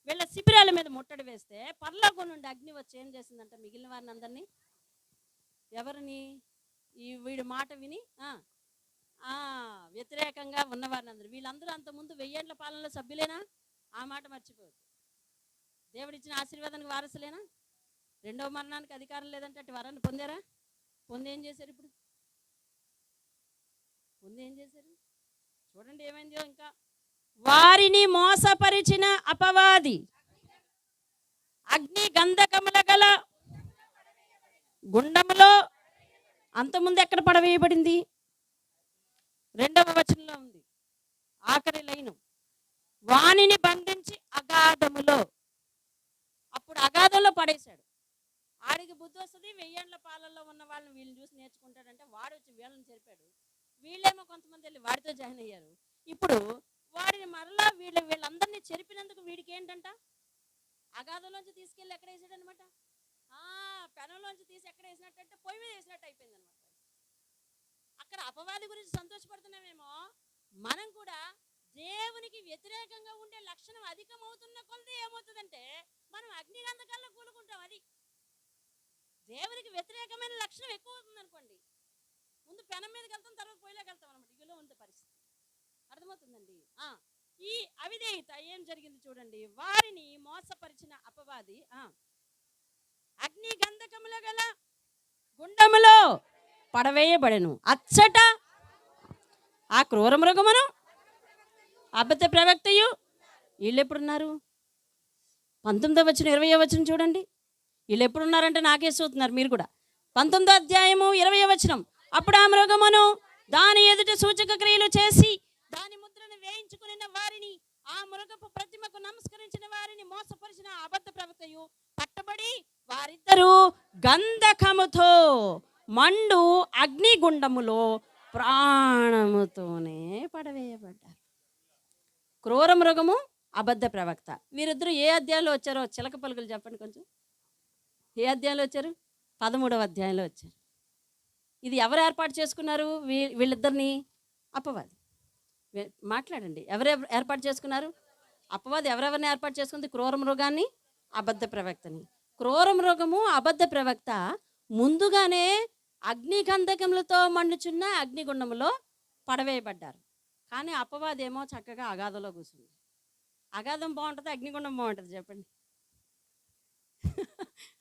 Speaker 1: వీళ్ళ శిబిరాల మీద ముట్టడి వేస్తే పరలోకం నుండి అగ్ని వచ్చి ఏం చేసిందంట? మిగిలిన వారిని అందరినీ, ఎవరిని? వీడి మాట విని వ్యతిరేకంగా ఉన్నవారిని అందరూ, వీళ్ళందరూ అంతకుముందు 1000 ఏండ్ల పాలనలో సభ్యులేనా? ఆ మాట మర్చిపోవద్దు. దేవుడిచ్చిన ఆశీర్వాదానికి వారసులేనా? రెండవ మరణానికి అధికారం లేదంటే అటు వరాన్ని పొందారా? పొంది ఏం చేశారు? ఇప్పుడు పొంది ఏం చేశారు? చూడండి ఏమైందో. ఇంకా వారిని మోసపరిచిన అపవాది అగ్ని గంధకముల గల గుండములో, అంతకుముందు ఎక్కడ పడవేయబడింది? 2వ వచనంలో ఉంది, ఆఖరి లైను, వానిని బంధించి అగాధములో. అప్పుడు అగాధంలో పడేశాడు. ఆడికి బుద్ధి వస్తుంది. 1000 ఏండ్ల పాలనలో ఉన్న వాళ్ళని వీళ్ళని చూసి నేర్చుకుంటాడంటే వాడు వచ్చి వీళ్ళని చెరిపాడు. వీళ్ళేమో కొంతమంది వెళ్ళి వాడితో జాయిన్ అయ్యారు. ఇప్పుడు వాడిని మరలా వీళ్ళందరినీ చెరిపినందుకు వీడికి ఏంటంట? అగాధంలోంచి తీసుకెళ్ళి ఎక్కడ వేసాడు అనమాట? పెనంలోంచి తీసి ఎక్కడ వేసినట్టంటే పొయ్యి మీద వేసినట్టు అయిపోయింది అనమాట. అక్కడ అపవాది గురించి సంతోషపడుతున్నామేమో, మనం కూడా దేవునికి వ్యతిరేకంగా ఉండే లక్షణం అధికమవుతున్న కొలది ఏమవుతుందంటే మనం అగ్నిగంధకాల్లో కూలుకుంటాం. అది దేవునికి వ్యతిరేకమైన లక్షణం ఎక్కువ అవుతుంది అనుకోండి, ముందు పెనం మీదకి వెళ్తాం, తర్వాత పొయ్యిలోకి వెళ్తాం అనమాట. ఇదిలో ఉంది పరిస్థితి. అర్థమవుతుందండి? ఈ అవిధేయత ఏం జరిగింది చూడండి. వారిని మోసపరిచిన అపవాది అగ్ని గంధకముల గల గుండములో పడవేయబడెను. అచ్చట ఆ క్రూర మృగమును అబద్ధ ప్రవక్తయు వీళ్ళు ఎప్పుడున్నారు? 19వ వచనం 20వ వచనం చూడండి. వీళ్ళు ఎప్పుడున్నారంటే నాకే చూస్తున్నారు మీరు కూడా. 19వ అధ్యాయము 20వ వచనం. అప్పుడు ఆ మృగమును దాని ఎదుట సూచక క్రియలు చేసి దాని ముద్రను వేయించుకుని వారిని, ఆ మృగపు ప్రతిమకు నమస్కరించిన వారిని మోసపరిచిన అబద్ధ ప్రవక్తయు పట్టబడి వారిద్దరూ గంధకముతో మండు అగ్నిగుండములో ప్రాణముతోనే పడవేయబడ్డారు. క్రూర మృగము, అబద్ధ ప్రవక్త, వీరిద్దరూ ఏ అధ్యాయంలో వచ్చారో చిలక పలుకులు చెప్పండి కొంచెం. ఏ అధ్యాయంలో వచ్చారు? 13వ అధ్యాయంలో వచ్చారు. ఇది ఎవరు ఏర్పాటు చేసుకున్నారు వీళ్ళిద్దరిని? అపవాది. మాట్లాడండి. ఎవరు ఏర్పాటు చేసుకున్నారు? అపవాది. ఎవరెవరిని ఏర్పాటు చేసుకుంది? క్రూర మృగాన్ని, అబద్ధ ప్రవక్తని. క్రూర మృగము, అబద్ధ ప్రవక్త ముందుగానే అగ్నిగంధకములతో మండుచున్న అగ్నిగుండములో పడవేయబడ్డారు. కానీ అపవాది ఏమో చక్కగా అగాధంలో కూర్చుంది. అగాధం బాగుంటుంది, అగ్నిగుండం బాగుంటుంది? చెప్పండి.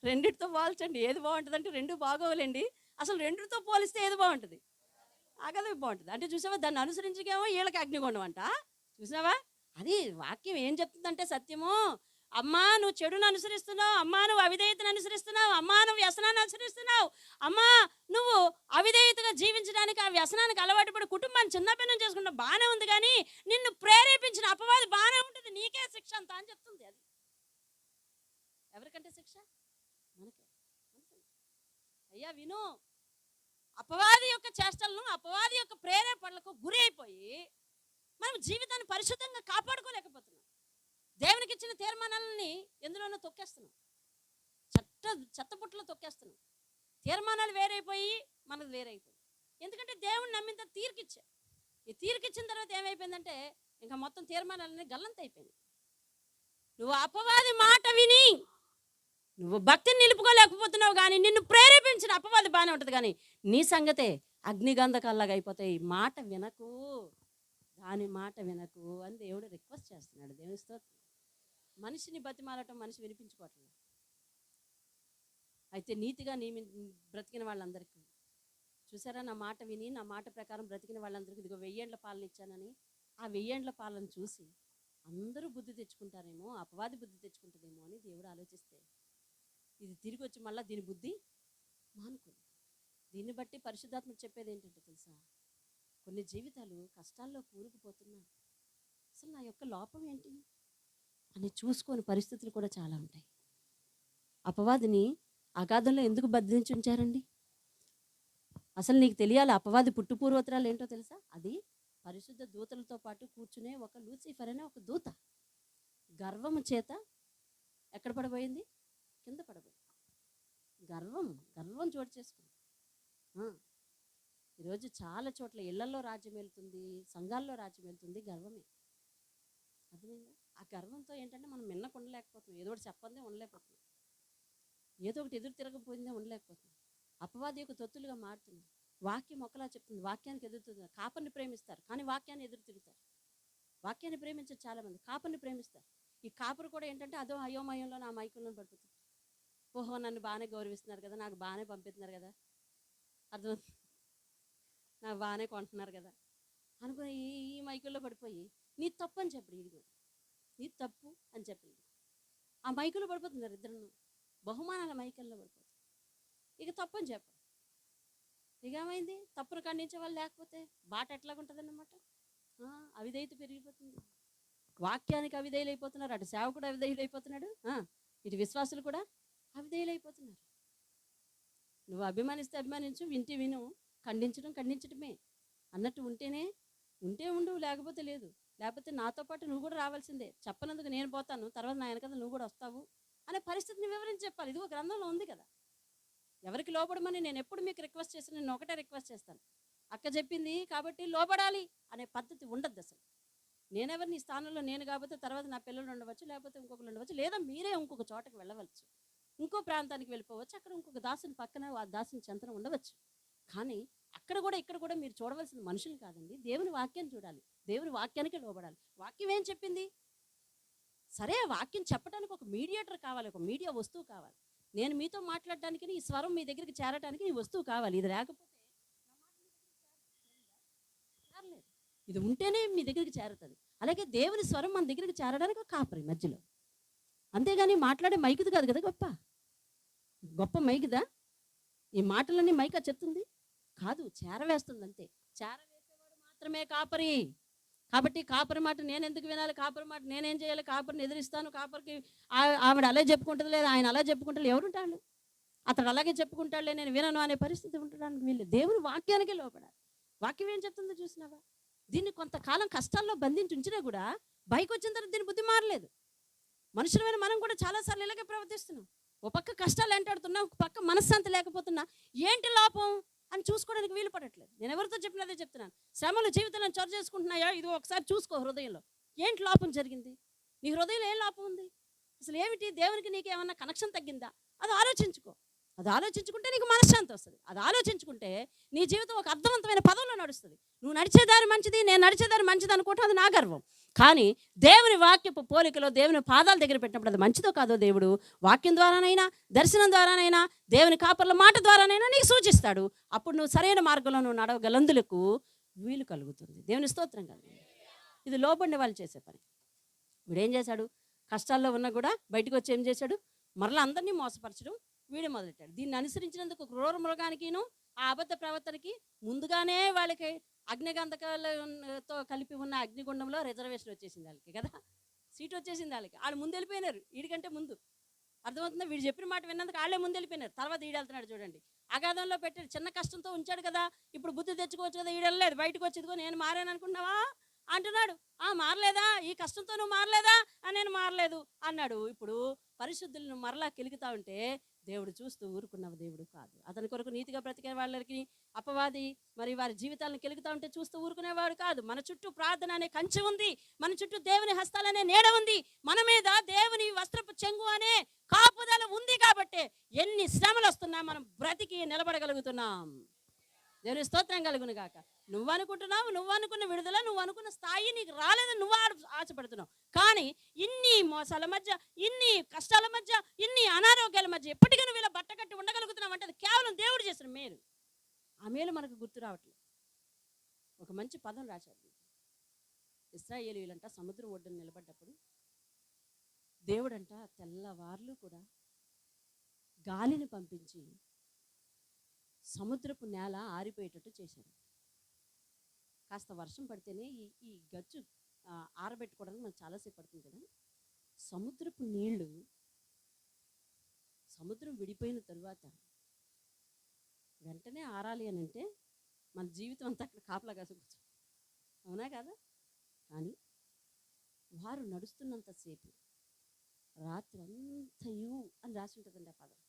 Speaker 1: రెండిటితో పోల్చండి, ఏది బాగుంటుంది అంటే రెండు బాగోవులేండి. అసలు రెండిటితో పోలిస్తే ఏది బాగుంటుంది? అగాధం బాగుంటుంది. అంటే చూసావా, దాన్ని అనుసరించకేమో వీళ్ళకి అగ్నిగుండం అంట. చూసావా, అది వాక్యం ఏం చెప్తుందంటే సత్యము. అమ్మా నువ్వు చెడును అనుసరిస్తున్నావు, అమ్మా నువ్వు అవిధేయతను అనుసరిస్తున్నావు, అమ్మా నువ్వు వ్యసనాన్ని అనుసరిస్తున్నావు, అమ్మా నువ్వు అవిధేయతగా జీవించడానికి ఆ వ్యసనానికి అలవాటు పడి కుటుంబాన్ని చిన్నపిన్నం చేసుకుంటావు, బాగానే ఉంది. కానీ నిన్ను ప్రేరేపించిన అపవాది బాగానే ఉంటుంది, నీకే శిక్ష అంత అని చెప్తుంది. అది ఎవరికంటే శిక్ష? మనకే. అయ్యా విను, అపవాది యొక్క చేష్టలను, అపవాది యొక్క ప్రేరేపణలకు గురి అయిపోయి మనం జీవితాన్ని పరిశుద్ధంగా కాపాడుకోలేకపోతున్నాం. దేవునికి ఇచ్చిన తీర్మానాలని ఎందులోనో తొక్కేస్తున్నాం, చెత్తపుట్టలో తొక్కేస్తున్నాం. తీర్మానాలు వేరైపోయి మనది వేరైపోయి. ఎందుకంటే దేవుణ్ణి నమ్మింత తీర్కిచ్చా. ఈ తీర్కిచ్చిన తర్వాత ఏమైపోయిందంటే ఇంకా మొత్తం తీర్మానాలన్నీ గల్లంత అయిపోయింది. నువ్వు అపవాది మాట విని నువ్వు భక్తిని నిలుపుకోలేకపోతున్నావు, కానీ నిన్ను ప్రేరేపించిన అపవాది బాగానే ఉంటుంది. కానీ నీ సంగతే అగ్నిగంధకాల్లాగా అయిపోతాయి. మాట వినకు, దాని మాట వినకు అని దేవుడు రిక్వెస్ట్ చేస్తున్నాడు. దేవుని స్తోత్రం. మనిషిని బతిమాలటం మనిషి వినిపించుకోవట్లేదు. అయితే నీతిగా బ్రతికిన వాళ్ళందరికీ చూసారా, నా మాట విని నా మాట ప్రకారం బ్రతికిన వాళ్ళందరికీ ఇదిగో 1000 ఏండ్ల పాలన ఇచ్చానని. ఆ 1000 ఏండ్ల పాలన చూసి అందరూ బుద్ధి తెచ్చుకుంటారేమో, అపవాది బుద్ధి తెచ్చుకుంటుందేమో అని దేవుడు ఆలోచిస్తే ఇది తిరిగి వచ్చి మళ్ళీ దీని బుద్ధి మానుకుంది. దీన్ని బట్టి పరిశుద్ధాత్మ చెప్పేది ఏంటంటే తెలుసా, కొన్ని జీవితాలు కష్టాల్లో కూరుకుపోతున్నారు. అసలు నా యొక్క లోపం ఏంటి అని చూసుకొని పరిస్థితులు కూడా చాలా ఉంటాయి. అపవాదిని అగాధంలో ఎందుకు బంధించి ఉంచారండి? అసలు నీకు తెలియాలి, అపవాది పుట్టుపూర్వోత్తరాలు ఏంటో తెలుసా? అది పరిశుద్ధ దూతలతో పాటు కూర్చునే ఒక లూసిఫర్ అనే ఒక దూత. గర్వము చేత ఎక్కడ పడబోయింది? కింద పడబోయింది. గర్వం చోటు చేసుకుంది. ఈరోజు చాలా చోట్ల ఇళ్లలో రాజ్యం వెళ్తుంది, సంఘాల్లో రాజ్యం వెళ్తుంది గర్వమే. అర్థమైందా? ఆ గర్వంతో ఏంటంటే మనం మిన్నకు ఉండలేకపోతున్నాం, ఏదో ఒకటి చెప్పందే ఉండలేకపోతున్నాం, ఏదో ఒకటి ఎదురు తిరగపోయిందే ఉండలేకపోతున్నాం. అపవాది యొక్క తొత్తులుగా మారుతున్నాం. వాక్యం ఒకలా చెప్తుంది, వాక్యానికి ఎదురుతుంది. కాపర్ని ప్రేమిస్తారు కానీ వాక్యాన్ని ఎదురు తిరుగుతారు. వాక్యాన్ని ప్రేమించారు చాలామంది, కాపర్ని ప్రేమిస్తారు. ఈ కాపరు కూడా ఏంటంటే అదో అయోమయంలో నా మైకుల్లో పడిపోతుంది. ఓహో నన్ను బాగానే గౌరవిస్తున్నారు కదా, నాకు బాగానే పంపిస్తున్నారు కదా, అర్థమవుతుంది, నాకు బాగానే కొంటున్నారు కదా అనుకుని ఈ మైకుల్లో పడిపోయి నీ తప్పు అని చెప్పి ఇది నీ తప్పు అని చెప్పి ఆ మైకుల్లో పడిపోతున్నారు. ఇద్దరు బహుమానాల మైకుల్లో పడిపోతుంది. ఇక తప్పు అని చెప్పు. ఇక ఏమైంది? తప్పును ఖండించే వాళ్ళు లేకపోతే బాట ఎట్లాగుంటుంది అన్నమాట. అవిధేయత పెరిగిపోతుంది. వాక్యానికి అవిధేయులైపోతున్నారు. అటు సేవకుడు అవిధేయులైపోతున్నాడు, ఇటు విశ్వాసులు కూడా అవిధేయులైపోతున్నారు. నువ్వు అభిమానిస్తే అభిమానించు, వింటే విను, ఖండించడమే అన్నట్టు ఉంటే ఉండు, లేకపోతే లేదు. లేకపోతే నాతో పాటు నువ్వు కూడా రావాల్సిందే. చెప్పనందుకు నేను పోతాను, తర్వాత నా వెనకాల నువ్వు కూడా వస్తావు అనే పరిస్థితిని వివరించి చెప్పాలి. ఇదిగో గ్రంథంలో ఉంది కదా. ఎవరికి లోబడమని నేను ఎప్పుడు మీకు రిక్వెస్ట్ చేస్తాను, నేను ఒకటే రిక్వెస్ట్ చేస్తాను. అక్క చెప్పింది కాబట్టి లోబడాలి అనే పద్ధతి ఉండద్దు. అసలు నేనెవరు నీ స్థానంలో నేను కాకపోతే తర్వాత నా పిల్లలు ఉండవచ్చు, లేకపోతే ఇంకొకరు ఉండవచ్చు, లేదా మీరే ఇంకొక చోటకి వెళ్ళవచ్చు, ఇంకో ప్రాంతానికి వెళ్ళిపోవచ్చు, అక్కడ ఇంకొక దాసుని పక్కన ఆ దాసుని చెంతన ఉండవచ్చు. కానీ అక్కడ కూడా ఇక్కడ కూడా మీరు చూడవలసిన మనుషులు కాదండి, దేవుని వాక్యాన్ని చూడాలి, దేవుని వాక్యానికి లోబడాలి. వాక్యం ఏం చెప్పింది? సరే, ఆ వాక్యం చెప్పడానికి ఒక మీడియేటర్ కావాలి, ఒక మీడియా వస్తువు కావాలి. నేను మీతో మాట్లాడడానికి ఈ స్వరం మీ దగ్గరికి చేరడానికి ఈ వస్తువు కావాలి. ఇది లేకపోతే చేరలేదు. ఇది ఉంటేనే మీ దగ్గరికి చేరుతుంది. అలాగే దేవుని స్వరం మన దగ్గరికి చేరడానికి ఒక కాపరి మధ్యలో, అంతేగాని మాట్లాడే మైకుది కాదు కదా గొప్ప గొప్ప మైకుదా? ఈ మాటలన్నీ మైకా చెప్తుంది కాదు, చేరవేస్తుంది అంతే. చేరవేసేవాడు మాత్రమే కాపరి. కాబట్టి కాపరి మాట నేను ఎందుకు వినాలి? కాపరి మాట నేనేం చేయాలి? కాపరిని ఎదిరిస్తాను, కాపరికి ఆవిడ అలా చెప్పుకుంటుంది, లేదా ఆయన అలా చెప్పుకుంటాడు, ఎవరుంటాడు? అతడు అలాగే చెప్పుకుంటాడులే, నేను వినను అనే పరిస్థితి ఉండడానికి వీళ్ళు దేవుని వాక్యానికే లోపడాలి. వాక్యం ఏం చెప్తుందో చూసినావా? దీన్ని కొంతకాలం కష్టాల్లో బంధించి ఉంచినా కూడా బయటకు వచ్చిన తర్వాత దీని బుద్ధి మారలేదు. మనుషులమైన మనం కూడా చాలాసార్లు ఇలాగే ప్రవర్తిస్తున్నాం. ఒక పక్క కష్టాలు వెంటాడుతున్నా, ఒక పక్క మనశ్శాంతి లేకపోతున్నా, ఏంటి లోపం అని చూసుకోవడానికి వీలు పడట్లేదు. నేను ఎవరితో చెప్పినదే చెప్తున్నాను. శ్రమలు జీవితంలో చోటు చేసుకుంటున్నాయా? ఇది ఒకసారి చూసుకో హృదయంలో ఏంటి లోపం జరిగింది, నీ హృదయంలో ఏం లోపం ఉంది, అసలు ఏమిటి, దేవునికి నీకు ఏమన్నా కనెక్షన్ తగ్గిందా? అది ఆలోచించుకో. అది ఆలోచించుకుంటే నీకు మనశ్శాంతి వస్తుంది. అది ఆలోచించుకుంటే నీ జీవితం ఒక అర్థవంతమైన పదంలో నడుస్తుంది. నువ్వు నడిచేదారి మంచిది, నేను నడిచేదారి మంచిది అనుకోవటం అది నా గర్వం. కానీ దేవుని వాక్యపు పోలికలో దేవుని పాదాల దగ్గర పెట్టినప్పుడు అది మంచిదో కాదో దేవుడు వాక్యం ద్వారానైనా, దర్శనం ద్వారానైనా, దేవుని కాపర్ల మాట ద్వారానైనా నీకు సూచిస్తాడు. అప్పుడు నువ్వు సరైన మార్గంలో నువ్వు నడవగలందులకు వీలు కలుగుతుంది. దేవుని స్తోత్రం కలుగుతుంది. ఇది లోబడిన వాళ్ళు చేసే పని. వీడేం చేశాడు? కష్టాల్లో ఉన్నా కూడా బయటకు వచ్చి ఏం చేశాడు? మరలా అందరినీ మోసపరచడం వీడే మొదలెట్టాడు. దీన్ని అనుసరించినందుకు క్రూర మృగానికిను ఆ అబద్ధ ప్రవర్తనకి ముందుగానే వాళ్ళకి అగ్నిగంధకాలతో కలిపి ఉన్న అగ్నిగుండంలో రిజర్వేషన్ వచ్చేసింది వాళ్ళకి కదా, సీట్ వచ్చేసింది వాళ్ళకి. వాళ్ళు ముందు వెళ్ళిపోయినారు, వీడికంటే ముందు. అర్థమవుతుందా? వీడు చెప్పిన మాట విన్నందుకు వాళ్ళే ముందు వెళ్ళిపోయినారు. తర్వాత ఈడెళ్తున్నాడు చూడండి. అగాధంలో పెట్టాడు, చిన్న కష్టంతో ఉంచాడు కదా, ఇప్పుడు బుద్ధి తెచ్చుకోవచ్చు కదా, ఈడెళ్ళలేదు. బయటకు వచ్చేదిగో నేను మారాను అనుకున్నావా అంటున్నాడు. మారలేదా? ఈ కష్టంతో నువ్వు మారలేదా? నేను మారలేదు అన్నాడు. ఇప్పుడు పరిశుద్ధులను మరలా కెలుగుతా ఉంటే దేవుడు చూస్తూ ఊరుకున్న దేవుడు కాదు. అతని కొరకు నీతిగా బ్రతికే వాళ్ళకి అపవాది మరి వారి జీవితాలను కెలుగుతా ఉంటే చూస్తూ ఊరుకునేవాడు కాదు. మన చుట్టూ ప్రార్థన అనే కంచె ఉంది, మన చుట్టూ దేవుని హస్తాలనే నీడ ఉంది, మన మీద దేవుని వస్త్రపు చెంగు అనే కాపుదల ఉంది. కాబట్టి ఎన్ని శ్రమలు వస్తున్నా మనం బ్రతికి నిలబడగలుగుతున్నాం. దేవుని స్తోత్రం కలుగును గాక. నువ్వు అనుకుంటున్నావు, నువ్వు అనుకున్న విడుదల, నువ్వు అనుకున్న స్థాయి నీకు రాలేదని నువ్వు ఆశపడుతున్నావు. కానీ ఇన్ని మోసాల మధ్య, ఇన్ని కష్టాల మధ్య, ఇన్ని అనారోగ్యాల మధ్య ఎప్పటికీ నువ్వు ఇలా బట్టకట్టి ఉండగలుగుతున్నావు అంటే అది కేవలం దేవుడు చేసిన మేలు. ఆ మేలు మనకు గుర్తు రావట్లేదు. ఒక మంచి పదం రాశాడు. ఇశ్రాయేలీయులంట సముద్రం ఒడ్డున నిలబడ్డప్పుడు దేవుడంట తెల్లవార్లు కూడా గాలిని పంపించి సముద్రపు నేల ఆరిపోయేటట్టు చేశాడు. కాస్త వర్షం పడితేనే ఈ గచ్చు ఆరబెట్టుకోవడానికి మనకు చాలాసేపు పడుతుంది కదా. సముద్రపు నీళ్లు, సముద్రం విడిపోయిన తరువాత వెంటనే ఆరాలి అని అంటే మన జీవితం అంతా అక్కడ కాపలా కాసుకోవచ్చు, అవునా కదా? కానీ వారు నడుస్తున్నంతసేపు రాత్రి అంతయు అని రాసి ఉంటుందండి ఆ పదం.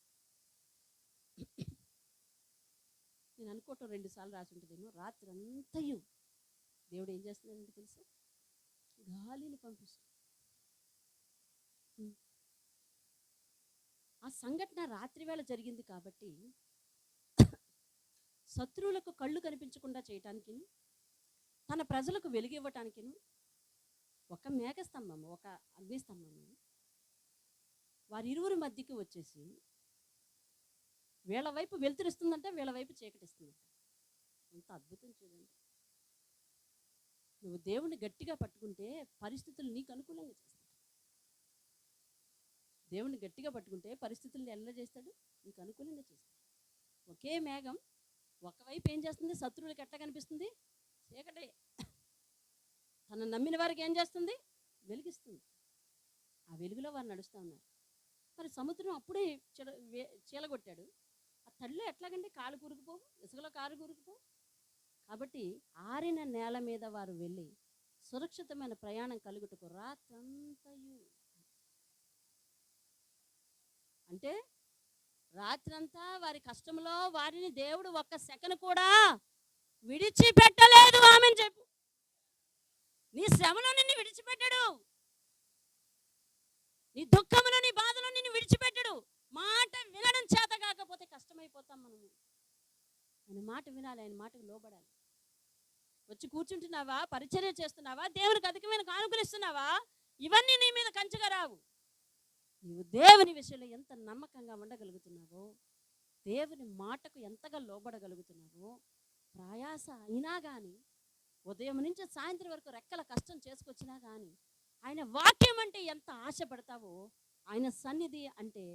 Speaker 1: నేను అనుకోవటం 2 సార్లు రాసి ఉంటుందేమో. రాత్రి అంతయు దేవుడు ఏం చేస్తున్నాడంటే తెలుసా? గాలిని పంపిస్తాడు. ఆ సంఘటన రాత్రి వేళ జరిగింది కాబట్టి శత్రువులకు కళ్ళు కనిపించకుండా చేయటానికి, తన ప్రజలకు వెలుగు ఇవ్వటానికి ఒక మేఘస్తంభము, ఒక అగ్నిస్తంభము వారిరువురి మధ్యకి వచ్చేసి వీళ్ళ వైపు వెలుతురిస్తుందంటే వీళ్ళ వైపు చీకటిస్తుందంట. ఎంత అద్భుతం చూడండి. నువ్వు దేవుణ్ణి గట్టిగా పట్టుకుంటే పరిస్థితులు నీకు అనుకూలంగా చేస్తాడు. దేవుణ్ణి గట్టిగా పట్టుకుంటే పరిస్థితులను ఎలా చేస్తాడు? నీకు అనుకూలంగా చేస్తాడు. ఒకే మేఘం ఒకవైపు ఏం చేస్తుంది? శత్రువులకు ఎట్లా కనిపిస్తుంది? చీకటే. తను నమ్మిన వారికి ఏం చేస్తుంది? వెలిగిస్తుంది. ఆ వెలుగులో వారు నడుస్తూ ఉన్నారు. మరి సముద్రం అప్పుడే చీలగొట్టాడు. ఆ తడిలో ఎట్లాగంటే కాలు కూరుకుపోవు, ఇసుకలో కారు కూరుకుపోవు. కాబట్టి ఆరిన నేల మీద వారు వెళ్ళి సురక్షితమైన ప్రయాణం కలుగుటకు రాత్రంతయు, అంటే రాత్రంతా వారి కష్టంలో వారిని దేవుడు ఒక్క సెకను కూడా విడిచిపెట్టలేదు. ఆమెను చెప్పు. నీ శ్రమలో నిన్ను విడిచిపెట్టడు, నీ దుఃఖంలో నీ బాధలో నిన్ను విడిచిపెట్టడు. మాట వినడం చేత కాకపోతే కష్టమైపోతాం మనము. ఆయన మాట వినాలి, ఆయన మాటకు లోబడాలి. వచ్చి కూర్చుంటున్నావా, పరిచర్య చేస్తున్నావా, దేవునికి అధికమైన కానుకలు ఇస్తున్నావా, ఇవన్నీ నీ మీద కంచుగా రావు. నీవు దేవుని విషయంలో ఎంత నమ్మకంగా ఉండగలుగుతున్నావో, దేవుని మాటకు ఎంతగా లోబడగలుగుతున్నావో, ప్రయాస అయినా కానీ, ఉదయం నుంచి సాయంత్రం వరకు రెక్కల కష్టం చేసుకొచ్చినా కానీ, ఆయన వాక్యం అంటే ఎంత ఆశపడతావో, ఆయన సన్నిధి అంటే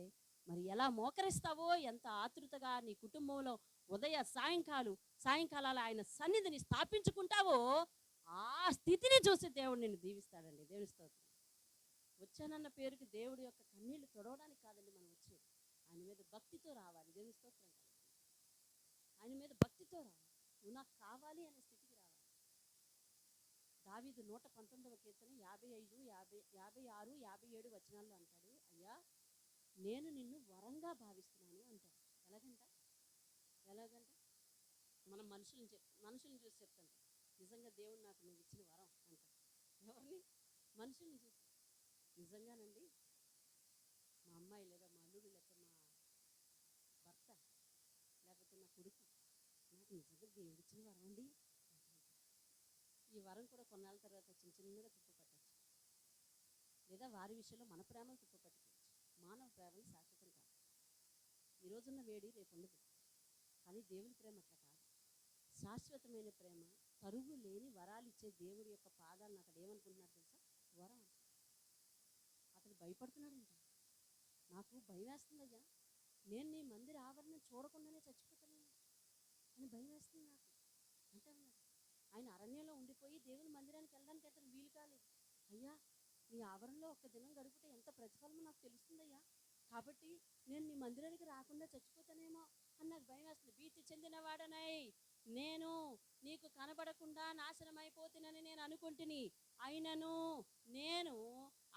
Speaker 1: మరి ఎలా మోకరిస్తావో, ఎంత ఆతృతగా నీ కుటుంబంలో ఉదయ సాయంకాలాల ఆయన సన్నిధిని స్థాపించుకుంటావో, ఆ స్థితిని చూసి దేవుడు నిన్ను దీవిస్తాడండి. దేవుని స్తోత్రం. వచ్చానన్న పేరుకి దేవుడి యొక్క కన్నీళ్లు తొడవడానికి కాదండి మనం వచ్చేది. ఆయన మీద భక్తితో రావాలి. దేవుని స్తోత్రం. ఆయన మీద భక్తితో రావాలి. నువ్వు నాకు కావాలి అనే స్థితికి రావాలి. దావీదు 119వ కీర్తన 55, 56, 57 వచనాల్లో అంటాడు, అయ్యా నేను నిన్ను వరంగా భావిస్తున్నాను అంటాడు. ఎలాగంట మనం మనుషులను చూసి చెప్తాం, నిజంగా దేవుడు నాకు నువ్వు ఇచ్చిన వరం అంటాడు. ఎవరిని? మనుషుల్ని చూసి. నిజంగానండి మా అమ్మాయి లేదా మా అల్లుడు లేకపోతే మా భర్త లేకపోతే నా కొడుకు నాకు నిజంగా దేవుడు ఇచ్చిన వరం అండి. ఈ వరం కూడా కొన్నాళ్ళ తర్వాత చిన్నగా తుప్పపట్టచ్చు, లేదా వారి విషయంలో మన ప్రేమను తుప్పపట్టుకోవచ్చు. మానవ ప్రేమలు శాశ్వతం కాదు. ఈరోజున్న వేడి రేపు ఉండదు. కానీ దేవుని ప్రేమ అట్లా కాదు. శాశ్వతమైన ప్రేమ, తరుగు లేని వరాలు ఇచ్చే దేవుడి యొక్క పాదాలను అక్కడ ఏమనుకుంటున్నాడు తెలుసా? వరం. అతడు భయపడుతున్నాడంట. నాకు భయం వేస్తుందయ్యా, నేను నీ మందిర ఆవరణ చూడకుండానే చచ్చిపోతాను అని భయం వేస్తుంది నాకు అంటే ఉన్నాడు. ఆయన అరణ్యంలో ఉండిపోయి దేవుని మందిరానికి వెళ్ళడానికి అతను వీలు కాలేదు. అయ్యా నీ ఆవరణలో ఒక్క దినం గడిపితే ఎంత ప్రతిఫలమో నాకు తెలుస్తుందయ్యా, కాబట్టి నేను నీ మందిరానికి రాకుండా చచ్చిపోతానేమో అని నాకు భయం వేస్తుంది. భీతి చెందిన వాడనై నేను నీకు కనబడకుండా నాశనం అయిపోతునని నేను అనుకుంటుని, అయినను నేను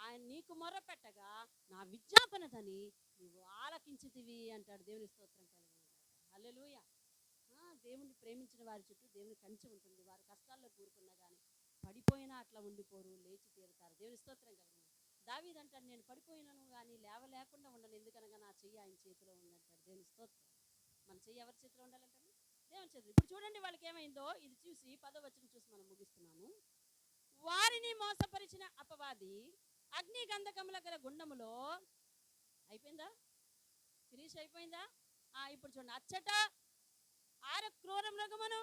Speaker 1: ఆయన నీకు మొర్రపెట్టగా నా విజ్ఞాపనతని నువ్వు ఆలకించితివి అంటాడు. దేవుని స్తోత్రం కలిగిన హల్లెలూయా. దేవుని ప్రేమించిన వారి చుట్టూ దేవుని కంచె ఉంటుంది. వారి కష్టాల్లో కూరుకున్నా కానీ పడిపోయినా అట్లా ఉండిపోరు, లేచి తీరుతారు. దేవుని స్తోత్రం కలిగిన దావీదు అంటాడు, నేను పడిపోయినాను కానీ లేవలేకుండా ఉండను, ఎందుకనగా నా చెయ్యి ఆయన చేతిలో ఉందంటాడు. దేవుని స్తోత్రం. మన చెయ్యి ఎవరి చేతిలో ఉండాలంటాడు? దేవుని చేతిలో. ఇప్పుడు చూడండి వాళ్ళకి ఏమైందో, ఇది చూసి 10వ వచనం చూసి మనం ముగిస్తున్నాము. వారిని మోసపరిచిన అపవాది అగ్ని గంధకముల గల గుండములో అయిపోయిందా? ఫినిష్ అయిపోయిందా? ఇప్పుడు చూడండి, అచ్చట 6 క్రూర మృగమును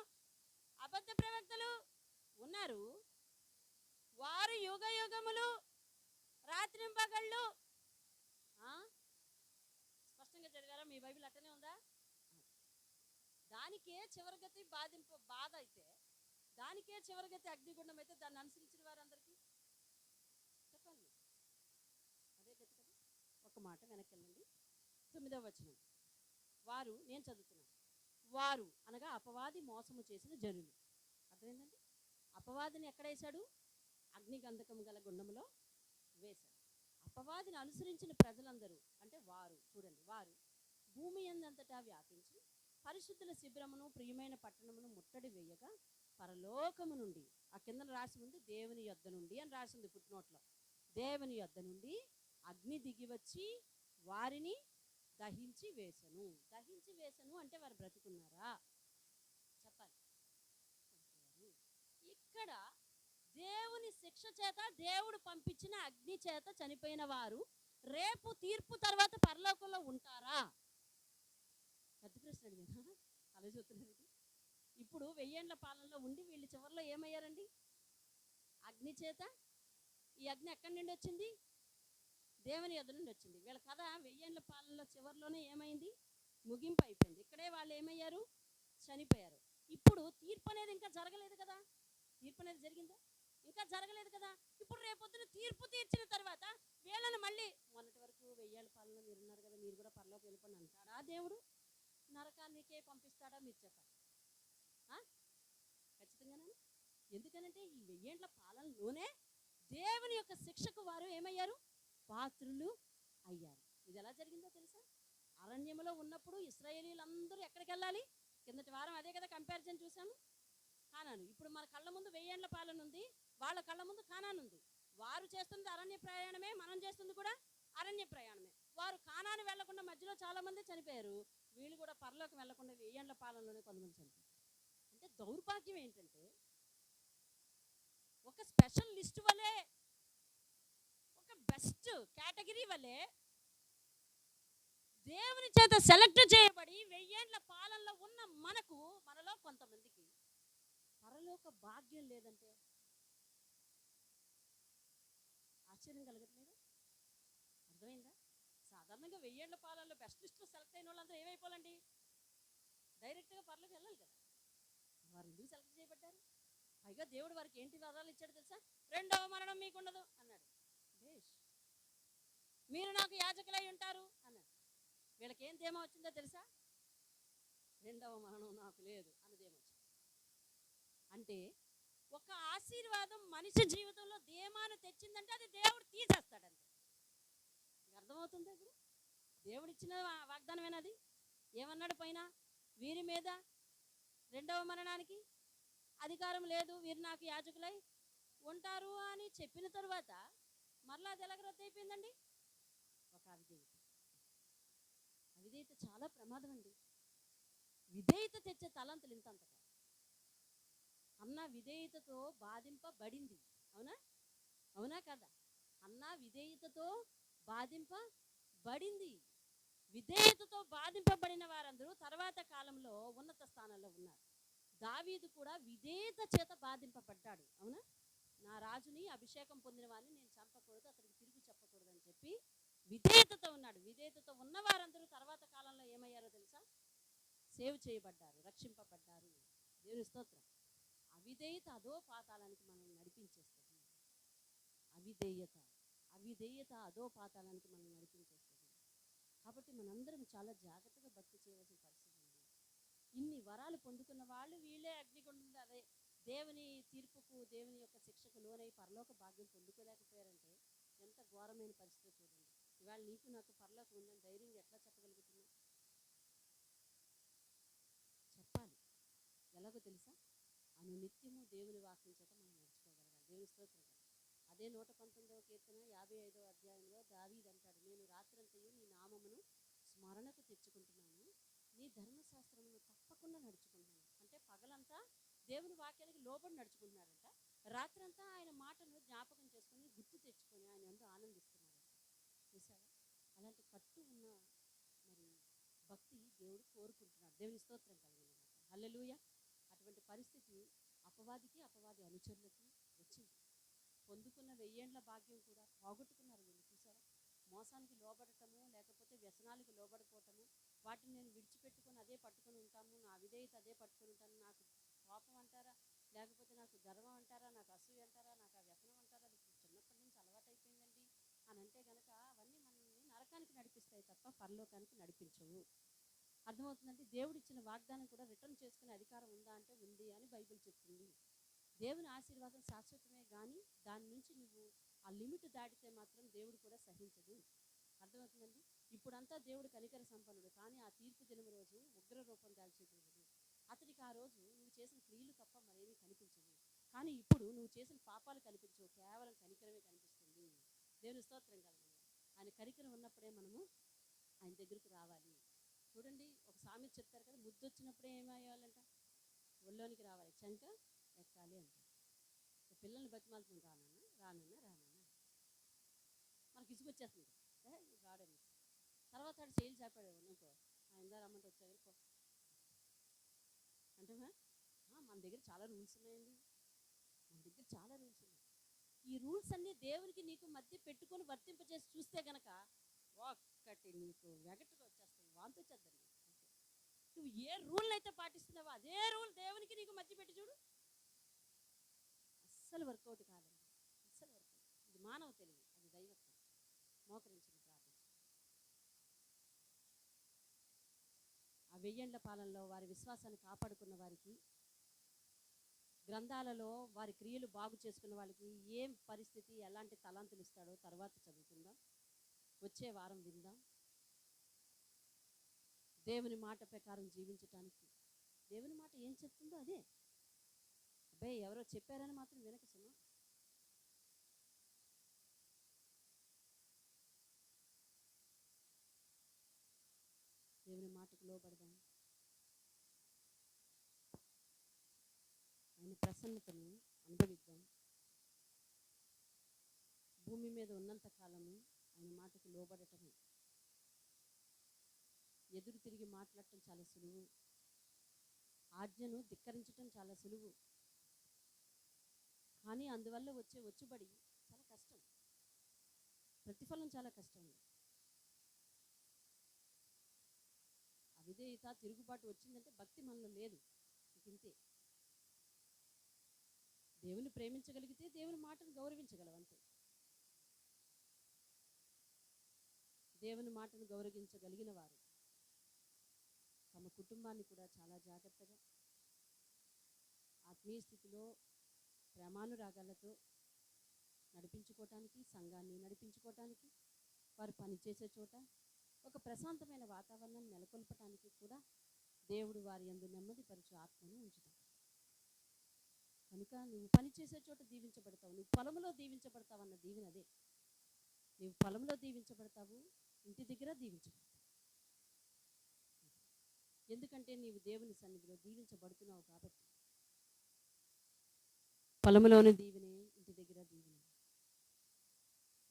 Speaker 1: అబద్ధ ప్రవక్తలు ఉన్నారు. వారు యుగ యుగములు రాత్రింపగళ్ళు. స్పష్టంగా జరిగారా? మీ బైబిల్ అట్టనే ఉందా? దానికే చివరిగతి బాధ అయితే, దానికే చివరిగతి అగ్నిగుండం అయితే దాన్ని అనుసరించిన వారందరికీ చెప్పండి అదే గతి కదా. ఒక మాట వెనక్కి వెళ్ళండి. 9వ వచనం. వారు, నేను చదువుతున్నాను, వారు అనగా అపవాది మోసము చేసిన జనులు. అర్థమైందండి? అపవాదిని ఎక్కడ వేశాడు? అగ్నిగంధకము గల గుండములో వేశాడు. అపవాదిని అనుసరించిన ప్రజలందరూ అంటే వారు, చూడండి, వారు భూమి అందంతటా వ్యాపించి పరిశుద్ధుల శిబిరమును ప్రియమైన పట్టణమును ముట్టడి వేయగా పరలోకము నుండి, ఆ కింద రాసి ఉంది దేవుని యొద్ద నుండి అని రాసింది ఫుట్నోట్లో, దేవుని యొద్ద నుండి అగ్ని దిగి వచ్చి వారిని దహించి వేసెను. దహించి వేసెను అంటే వారు బ్రతుకున్నారా? చెప్పాలి. ఇక్కడ దేవుని శిక్ష చేత, దేవుడు పంపించిన అగ్ని చేత చనిపోయిన వారు రేపు తీర్పు తర్వాత పరలోకంలో ఉంటారా? పెద్ద ప్రశ్న అడిగాను. అలా చూస్తున్నారు. ఇప్పుడు 1000 ఏళ్ల పాలనలో ఉండి వీళ్ళు చివరిలో ఏమయ్యారండి? అగ్ని చేత. ఈ అగ్ని ఎక్కడి నుండి వచ్చింది? దేవుని యొద్ద నుండి వచ్చింది. వీళ్ళ కథ 1000 ఏళ్ల పాలనలో చివరిలోనే ఏమైంది? ముగింపు అయిపోయింది. ఇక్కడే వాళ్ళు ఏమయ్యారు? చనిపోయారు. ఇప్పుడు తీర్పు అనేది ఇంకా జరగలేదు కదా. తీర్పు అనేది జరిగిందా? ఇంకా జరగలేదు కదా. ఇప్పుడు రేపొద్దున తీర్పు తీర్చిన తర్వాత వీళ్ళని మళ్ళీ మొన్నటి వరకు 1000 ఏళ్ల పాలనలో మీరున్నారు కదా, మీరు కూడా పరలోకి వెళ్ళిపోండి అంటాడా దేవుడు? నరకానికే పంపిస్తాడా? మీరు చెప్పండి. ఖచ్చితంగానే. ఎందుకనంటే ఈ 1000 ఏళ్ల పాలనలోనే దేవుని యొక్క శిక్షకు వారు ఏమయ్యారు? పాత్రులు అయ్యారు. ఇది ఎలా జరిగిందో తెలుసా? అరణ్యములో ఉన్నప్పుడు ఇశ్రాయేలీలందరూ ఎక్కడికి వెళ్ళాలి? కిందటి వారం అదే కదా కంపారిజన్ చూసాము. కానాను. ఇప్పుడు మన కళ్ళ ముందు 1000 ఏళ్ల పాలన ఉంది. వాళ్ళ కళ్ళ ముందు కానాను ఉంది. వారు చేస్తుంది అరణ్య ప్రయాణమే, మనం చేస్తుంది కూడా అరణ్య ప్రయాణమే. వారు కానాను వెళ్లకుండా మధ్యలో చాలా మంది చనిపోయారు, వీళ్ళు కూడా పరలోకి వెళ్లకుండా 1000 ఏళ్ల పాలనలోనే కొంతమంది చనిపోయారు. అంటే దౌర్భాగ్యం ఏంటంటే, ఒక స్పెషల్ లిస్ట్ వలె, ఒక బెస్ట్ కేటగిరీ వలె దేవుని చేత సెలెక్ట్ చేయబడి 1000 ఏళ్ల పాలనలో ఉన్న మనలో కొంతమందికి పరలోక భాగ్యం లేదంటే ఆశ్చర్యం కలగట్లేదు? అర్థమైందా? సాధారణంగా 1000 ఏళ్ల పాలనలో బెస్ట్ లిస్ట్లో సెలెక్ట్ అయిన వాళ్ళందరూ ఏమైపోవాలండి? డైరెక్ట్గా పరలోకి వెళ్ళాలి కదా. వారు ఎందుకు సెలెక్ట్ చేయబడ్డారు? పైగా దేవుడు వారికి ఏంటి వరాలు ఇచ్చాడు తెలుసా? 2వ మరణం మీకు ఉండదు అన్నాడు. బేష్, మీరు నాకు యాజకులై ఉంటారు అన్నాడు. వీళ్ళకి ఏం ధీమా వచ్చిందో తెలుసా? 2వ మరణం నాకు లేదు అన్నదేమో వచ్చింది. అంటే ఒక ఆశీర్వాదం మనిషి జీవితంలో ధీమాను తెచ్చిందంటే అది దేవుడు తీసేస్తాడంతే. అర్థమవుతుందా? ఇప్పుడు దేవుడు ఇచ్చిన వాగ్దానమేనది. ఏమన్నాడు పైన? వీరి మీద 2వ మరణానికి అధికారం లేదు, వీరు నాకు యాజకులై ఉంటారు అని చెప్పిన తరువాత మరలా అది ఎలాగ రద్దు అయిపోయిందండి? ఒక అవిధేయత. అవిధేయత చాలా ప్రమాదం అండి. విధేయత తెచ్చే తలంతులు ఇంతంత కాదు. అన్న విధేయతతో బాధింపబడింది. అవునా? అవునా కదా? అన్న విధేయతతో బాధింపబడింది. విధేయతతో బాధింపబడిన వారందరూ తర్వాత కాలంలో ఉన్నత స్థానంలో ఉన్నారు. దావీదు కూడా విధేయత చేత బాధింపబడ్డాడు. అవునా? నా రాజుని అభిషేకం పొందిన వాడిని నేను చంపకూడదు, అతనికి తిరిగి చెప్పకూడదు అని చెప్పి విధేయతతో ఉన్నాడు. విధేయతతో ఉన్న వారందరూ తర్వాత కాలంలో ఏమయ్యారో తెలుసా? సేవ్ చేయబడ్డారు, రక్షింపబడ్డారు. దేవుని స్తోత్రం. అవిధేయత అదో పాతాళానికి మనల్ని నడిపించేస్తుంది. అవిధేయత అదో పాతాళానికి మనల్ని నడిపించేస్తుంది. కాబట్టి మనందరం చాలా జాగ్రత్తగా భక్తి చేయవలసిన పరిస్థితి ఉంది. ఇన్ని వరాలు పొందుకున్న వాళ్ళు వీళ్ళే అగ్నిగుండం, అదే దేవుని తీర్పుకు, దేవుని యొక్క శిక్షకు లోనై పరలోక భాగ్యం పొందుకోలేకపోయారంటే ఎంత ఘోరమైన పరిస్థితి చూడండి. ఇవాళ నీకు నాకు పరలోకం ఉందని ధైర్యంగా ఎట్లా చెప్పగలుగుతున్నాం? చెప్పాలి. ఎలాగో తెలుసా? అనునిత్యము దేవుని వాక్యం చేత మనం నడుచుకోగలగాలి. దేవుని స్తోత్రం. అదే 119వ కీర్తన 55వ అధ్యాయంలో దావీదు అంటాడు, నేను రాత్రంతయు నీ నామమును స్మరణకు తెచ్చుకుంటున్నాను, నీ ధర్మశాస్త్రమును తప్పకుండా నడుచుకుంటున్నాను. అంటే పగలంతా దేవుని వాక్యానికి లోబడి నడుచుకుంటున్నాడంట, రాత్రంతా ఆయన మాటను జ్ఞాపకం చేసుకొని గుర్తు తెచ్చుకొని ఆయన ఎంతో ఆనందిస్తున్నాడు. చూసావా? అలాంటి కట్టు ఉన్న మరి భక్తి దేవుడు కోరుకుంటున్నాడు. దేవుని స్తోత్రం కలిగిన హల్లెలూయా. అటువంటి పరిస్థితి అపవాదికి, అపవాది అనుచరులకి వచ్చింది. పొందుకున్న 1000 ఏళ్ల భాగ్యం కూడా పోగొట్టుకున్నారు వీళ్ళు. చూసారా? మోసానికి లోబడటము, లేకపోతే వ్యసనాలకు లోబడిపోవటము, వాటిని నేను విడిచిపెట్టుకొని అదే పట్టుకొని ఉంటాము, నా విధేయత అదే పట్టుకొని ఉంటాను, నాకు కోపం అంటారా, లేకపోతే నాకు గర్వం అంటారా, నాకు అసూయ అంటారా, నాకు ఆ వ్యసనం అంటారా, అది చిన్నప్పటి నుంచి అలవాటైపోయిందండి అని అంటే కనుక అవన్నీ మనల్ని నరకానికి నడిపిస్తాయి తప్ప పరలోకానికి నడిపించవు. అర్థమవుతుందంటే దేవుడు ఇచ్చిన వాగ్దానం కూడా రిటర్న్ చేసుకునే అధికారం ఉందా అంటే ఉంది అని బైబిల్ చెప్తుంది. దేవుని ఆశీర్వాదం శాశ్వతమే, కానీ దాని నుంచి నువ్వు ఆ లిమిట్ దాటితే మాత్రం దేవుడు కూడా సహించదు. అర్థమవుతుందండి? ఇప్పుడంతా దేవుడు కనికర సంపన్నుడు, కానీ ఆ తీర్పు దినం రోజు ఉగ్ర రూపం దాల్చే దేవుడు. అతనికి ఆ రోజు నువ్వు చేసిన క్రియలు తప్ప మరేమీ కనిపించవు. కానీ ఇప్పుడు నువ్వు చేసిన పాపాలు కనిపించవు, కేవలం కనికరమే కనిపిస్తుంది. దేవుని స్తోత్రం కలగాలి. ఆయన కనికరం ఉన్నప్పుడే మనము ఆయన దగ్గరికి రావాలి. చూడండి, ఒక సామెత చెప్తారు కదా, ముద్దు వచ్చినప్పుడే ఏమయ్యాలంట? ఒళ్ళోనికి రావాలి, చంక ఎక్కాలి అంటారు. పిల్లల్ని బతిమాలుతుంది, రానన్నా మనకి ఇసుకొచ్చేస్తుంది, రాడని. తర్వాత ఆడు చేయలు చేపాడు అనుకో, ఆయన రమ్మంటే వచ్చాడు అంటే మన దగ్గర చాలా రూల్స్ ఉన్నాయండి. మన దగ్గర చాలా రూల్స్ ఉన్నాయి. ఈ రూల్స్ అన్నీ దేవునికి నీకు మధ్య పెట్టుకొని వర్తింపజేసి చూస్తే గనక ఒక్కటి నీకు వెగట్టుగా వచ్చేస్తుంది, వాంతి వచ్చేద్దండి. నువ్వు ఏ రూల్ అయితే పాటిస్తున్నావో అదే రూల్ దేవునికి నీకు మధ్య పెట్టి చూడు, అస్సలు వర్కౌట్ కాదండి. అస్సలు వర్కౌట్. ఇది మానవ తెలివి, అది దైవత్వం. మోకరించిన ప్రార్థన. ఆ 1000 ఏళ్ల పాలనలో వారి విశ్వాసాన్ని కాపాడుకున్న వారికి, గ్రంథాలలో వారి క్రియలు బాగు చేసుకున్న వాళ్ళకి ఏం పరిస్థితి, ఎలాంటి తలాంతులు ఇస్తాడో తర్వాత చదువుకుందాం, వచ్చే వారం విందాం. దేవుని మాట ప్రకారం జీవించటానికి దేవుని మాట ఏం చెప్తుందో అదే. అబ్బాయి ఎవరో చెప్పారని మాత్రం వినక సుమా. లోబడదాం. ఆయన ప్రసన్నతను అనుభవిద్దాం. భూమి మీద ఉన్నంత కాలము ఆయన మాటకు లోబడటమే. ఎదురు తిరిగి మాట్లాడటం చాలా సులువు, ఆజ్ఞను ధిక్కరించటం చాలా సులువు. కానీ అందువల్ల వచ్చే వచ్చుబడి చాలా కష్టం, ప్రతిఫలం చాలా కష్టం. అవిధేయత, తిరుగుబాటు వచ్చిందంటే భక్తి మనలో లేదు, ఇంతే. దేవుని ప్రేమించగలిగితే దేవుని మాటను గౌరవించగలవంతే. దేవుని మాటను గౌరవించగలిగిన వారు తమ కుటుంబాన్ని కూడా చాలా జాగ్రత్తగా ఆత్మీయ స్థితిలో ప్రేమానురాగాలతో నడిపించుకోవటానికి, సంఘాన్ని నడిపించుకోవటానికి, వారు పనిచేసే చోట ఒక ప్రశాంతమైన వాతావరణాన్ని నెలకొల్పటానికి కూడా దేవుడు వారి యందు నెమ్మదిపరచు ఆత్మను ఉంచుతాడు. కనుక నువ్వు పనిచేసే చోట దీవించబడతావు, నువ్వు పొలంలో దీవించబడతావు అన్న దీవెన అదే. నువ్వు పొలంలో దీవించబడతావు, ఇంటి దగ్గర దీవించబడతావు. ఎందుకంటే నీవు దేవుని సన్నిధిలో దీవించబడుతున్నావు కాబట్టి. పొలంలోని దీవెనే, ఇంటి దగ్గర దీవెనే.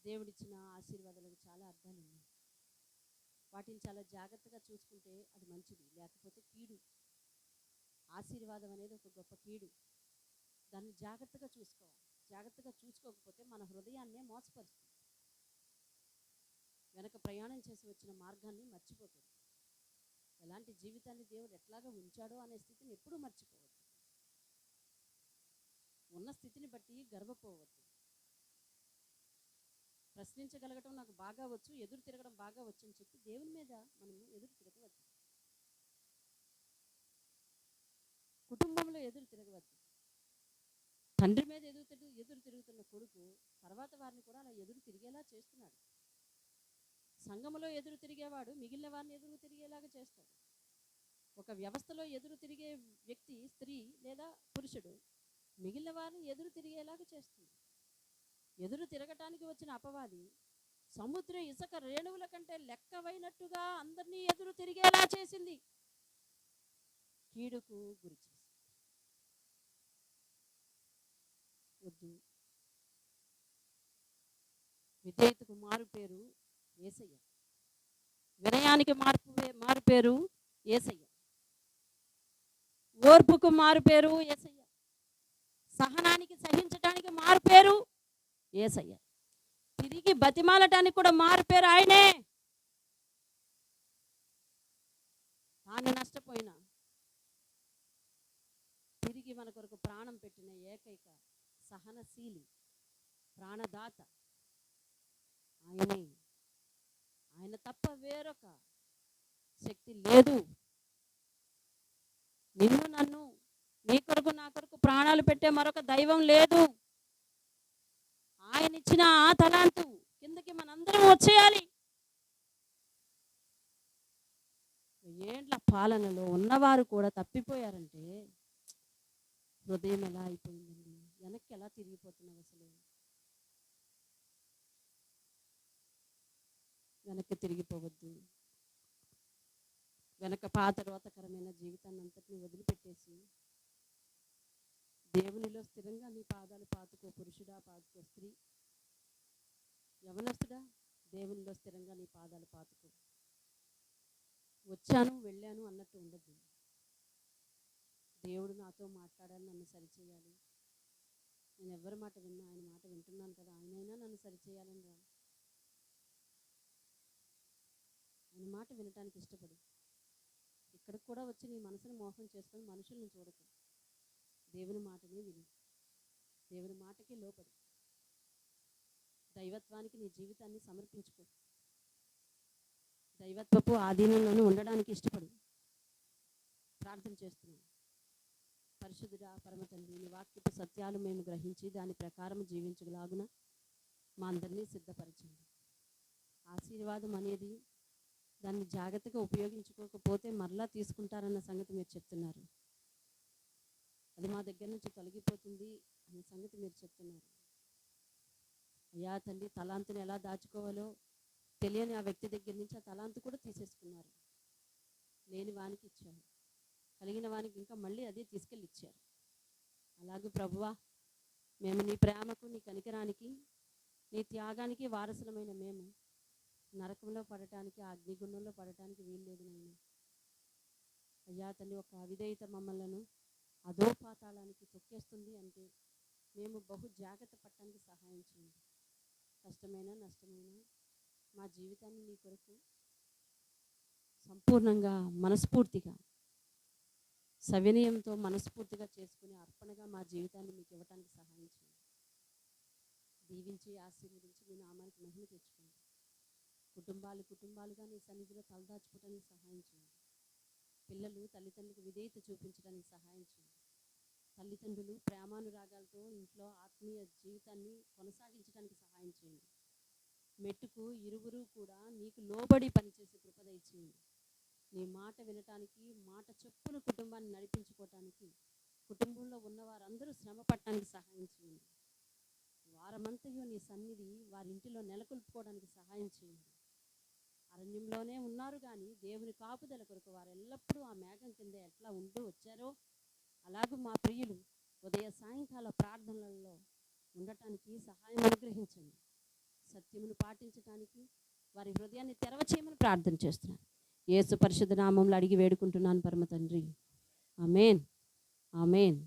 Speaker 1: దేవుడిచ్చిన ఆశీర్వాదాలకు చాలా అర్థాలు ఉన్నాయి. వాటిని చాలా జాగ్రత్తగా చూసుకుంటే అది మంచిది, లేకపోతే కీడు. ఆశీర్వాదం అనేది ఒక గొప్ప కీడు, దాన్ని జాగ్రత్తగా చూసుకోవాలి. జాగ్రత్తగా చూసుకోకపోతే మన హృదయాన్నే మోసపరుస్తుంది. వెనక ప్రయాణం చేసి వచ్చిన మార్గాన్ని మర్చిపోతుంది. ఎలాంటి జీవితాన్ని దేవుడు ఎట్లాగా ఉంచాడో అనే స్థితిని ఎప్పుడూ మర్చిపోవద్దు. ఉన్న స్థితిని బట్టి గర్వపోవద్దు. ప్రశ్నించగలగటం నాకు బాగా వచ్చు, ఎదురు తిరగడం బాగా వచ్చు అని చెప్పి దేవుని మీద మనము ఎదురు తిరగవద్దు. కుటుంబంలో ఎదురు తిరగవద్దు. తండ్రి మీద ఎదురు తిరుగుతున్న కొడుకు తర్వాత వారిని కూడా అలా ఎదురు తిరిగేలా చేస్తున్నాడు. సంఘములో ఎదురు తిరిగేవాడు మిగిలిన వారిని ఎదురు తిరిగేలాగా చేస్తాడు. ఒక వ్యవస్థలో ఎదురు తిరిగే వ్యక్తి, స్త్రీ లేదా పురుషుడు, మిగిలిన వారిని ఎదురు తిరిగేలాగా చేస్తుంది. ఎదురు తిరగటానికి వచ్చిన అపవాది సముద్ర ఇసుక రేణువుల కంటే లెక్కవైనట్టుగా అందరినీ ఎదురు తిరిగేలా చేసింది, కీడుకు గురి చేసింది. వద్దు. విధేయతకు మారు పేరు యేసయ్య, వినయానికి మారు పేరు యేసయ్య, ఓర్పుకు మారు పేరు యేసయ్య, సహనానికి, సహించటానికి మారు పేరు యేసయ్య, తిరిగి బతిమాలటానికి కూడా మారు పేరు ఆయనే. తాను నష్టపోయినా తిరిగి మన కొరకు ప్రాణం పెట్టిన ఏకైక సహనశీలి, ప్రాణదాత ఆయనే. ఆయన తప్ప వేరొక శక్తి లేదు. నిన్ను, నన్ను, నీ కొరకు, నా కొరకు ప్రాణాలు పెట్టే మరొక దైవం లేదు. ఆయన ఇచ్చిన ఆ తలాంతు కిందకి మనందరం వచ్చేయాలి. ఏండ్ల పాలనలో ఉన్నవారు కూడా తప్పిపోయారంటే హృదయం ఎలా అయిపోయిందండి? వెనక్కి ఎలా తిరిగిపోతున్నావు? అసలు వెనక్కి తిరిగిపోవద్దు. వెనక పాతరోతకరమైన జీవితాన్ని అంతటిని వదిలిపెట్టేసి దేవునిలో స్థిరంగా నీ పాదాలు పాతుకో. పురుషుడా, పాతుకో. స్త్రీ, యవనస్తుడా, దేవునిలో స్థిరంగా నీ పాదాలు పాతుకో. వచ్చాను వెళ్ళాను అన్నట్టు ఉండద్దు. దేవుడు నాతో మాట్లాడాలి, నన్ను సరిచేయాలి. నేను ఎవరి మాట విన్నా ఆయన మాట వింటున్నాను కదా, ఆయనైనా నన్ను సరిచేయాలని రా. ఆయన మాట వినటానికి ఇష్టపడు. ఇక్కడికి కూడా వచ్చి నీ మనసును మోసం చేసుకొని మనుషుల్ని చూడకు. దేవుని మాటనే విను, దేవుని మాటకి లోపడు. దైవత్వానికి నీ జీవితాన్ని సమర్పించుకో. దైవత్వపు ఆధీనంలోనే ఉండడానికి ఇష్టపడు. ప్రార్థన చేస్తున్నాను. పరిశుద్ధుడా, పరమ తండ్రి, నీ వాక్యపు సత్యాలు మేము గ్రహించి దాని ప్రకారం జీవించగలాగున మా అందరినీ సిద్ధపరచండి. ఆశీర్వాదం అనేది దాన్ని జాగ్రత్తగా ఉపయోగించుకోకపోతే మరలా తీసుకుంటారన్న సంగతి మీరు చెప్తున్నారు. అది మా దగ్గర నుంచి తొలగిపోతుంది అనే సంగతి మీరు చెప్తున్నారు. అయ్యా తల్లి, తలాంతుని ఎలా దాచుకోవాలో తెలియని ఆ వ్యక్తి దగ్గర నుంచి ఆ తలాంతు కూడా తీసేసుకున్నారు. లేని వానికి ఇచ్చాడు, కలిగిన వానికి ఇంకా మళ్ళీ అదే తీసుకెళ్ళి ఇచ్చారు. అలాగే ప్రభువా, మేము నీ ప్రేమకు, నీ కనికరానికి, నీ త్యాగానికి వారసులమైన మేము నరకంలో పడటానికి, ఆ అగ్నిగుండంలో పడటానికి వీల్లేదు నాయన. అయ్యా తండ్రి, ఒక అవిధేయత మమ్మల్ని అధోపాతాళానికి తొక్కేస్తుంది అంటే మేము బహు జాగ్రత్త పడటానికి సహాయం చేయండి. కష్టమైన నష్టమైన మా జీవితాన్ని నీ కొరకు సంపూర్ణంగా మనస్ఫూర్తిగా సవినయంతో మనస్ఫూర్తిగా చేసుకుని అర్పణగా మా జీవితాన్ని మీకు ఇవ్వటానికి సహాయం చేయండి. దీవించి ఆశీర్వదించి మీ నామానికి మహిమ తెచ్చుకోండి. కుటుంబాలుగా నీ సన్నిధిలో తలదాచుకోవడానికి సహాయం చేయండి. పిల్లలు తల్లిదండ్రులకు విధేయత చూపించడానికి సహాయం చేయండి. తల్లిదండ్రులు ప్రేమానురాగాలతో ఇంట్లో ఆత్మీయ జీవితాన్ని కొనసాగించడానికి సహాయం చేయండి. మెట్టుకు ఇరువురు కూడా నీకు లోబడి పనిచేసే కృప దయచేయండి. నీ మాట వినటానికి, మాట చొప్పున కుటుంబాన్ని నడిపించుకోవటానికి, కుటుంబంలో ఉన్న వారందరూ శ్రమ పడటానికి సహాయం చేయండి. వారమంతయు నీ సన్నిధి వారి ఇంటిలో నెలకొల్పుకోవడానికి సహాయం చేయండి. అరణ్యంలోనే ఉన్నారు కానీ దేవుని కాపుదల కొరకు వారు ఎల్లప్పుడూ ఆ మేఘం కింద ఎట్లా ఉంటూ వచ్చారో అలాగే మా ప్రియులు ఉదయ సాయంకాల ప్రార్థనలలో ఉండటానికి సహాయం అనుగ్రహించండి. సత్యమును పాటించడానికి వారి హృదయాన్ని తెరవచేయమని ప్రార్థన చేస్తున్నాను. యేసు పరిశుద్ధ నామంలో అడిగి వేడుకుంటున్నాను పరమ తండ్రి. ఆమేన్, ఆమేన్.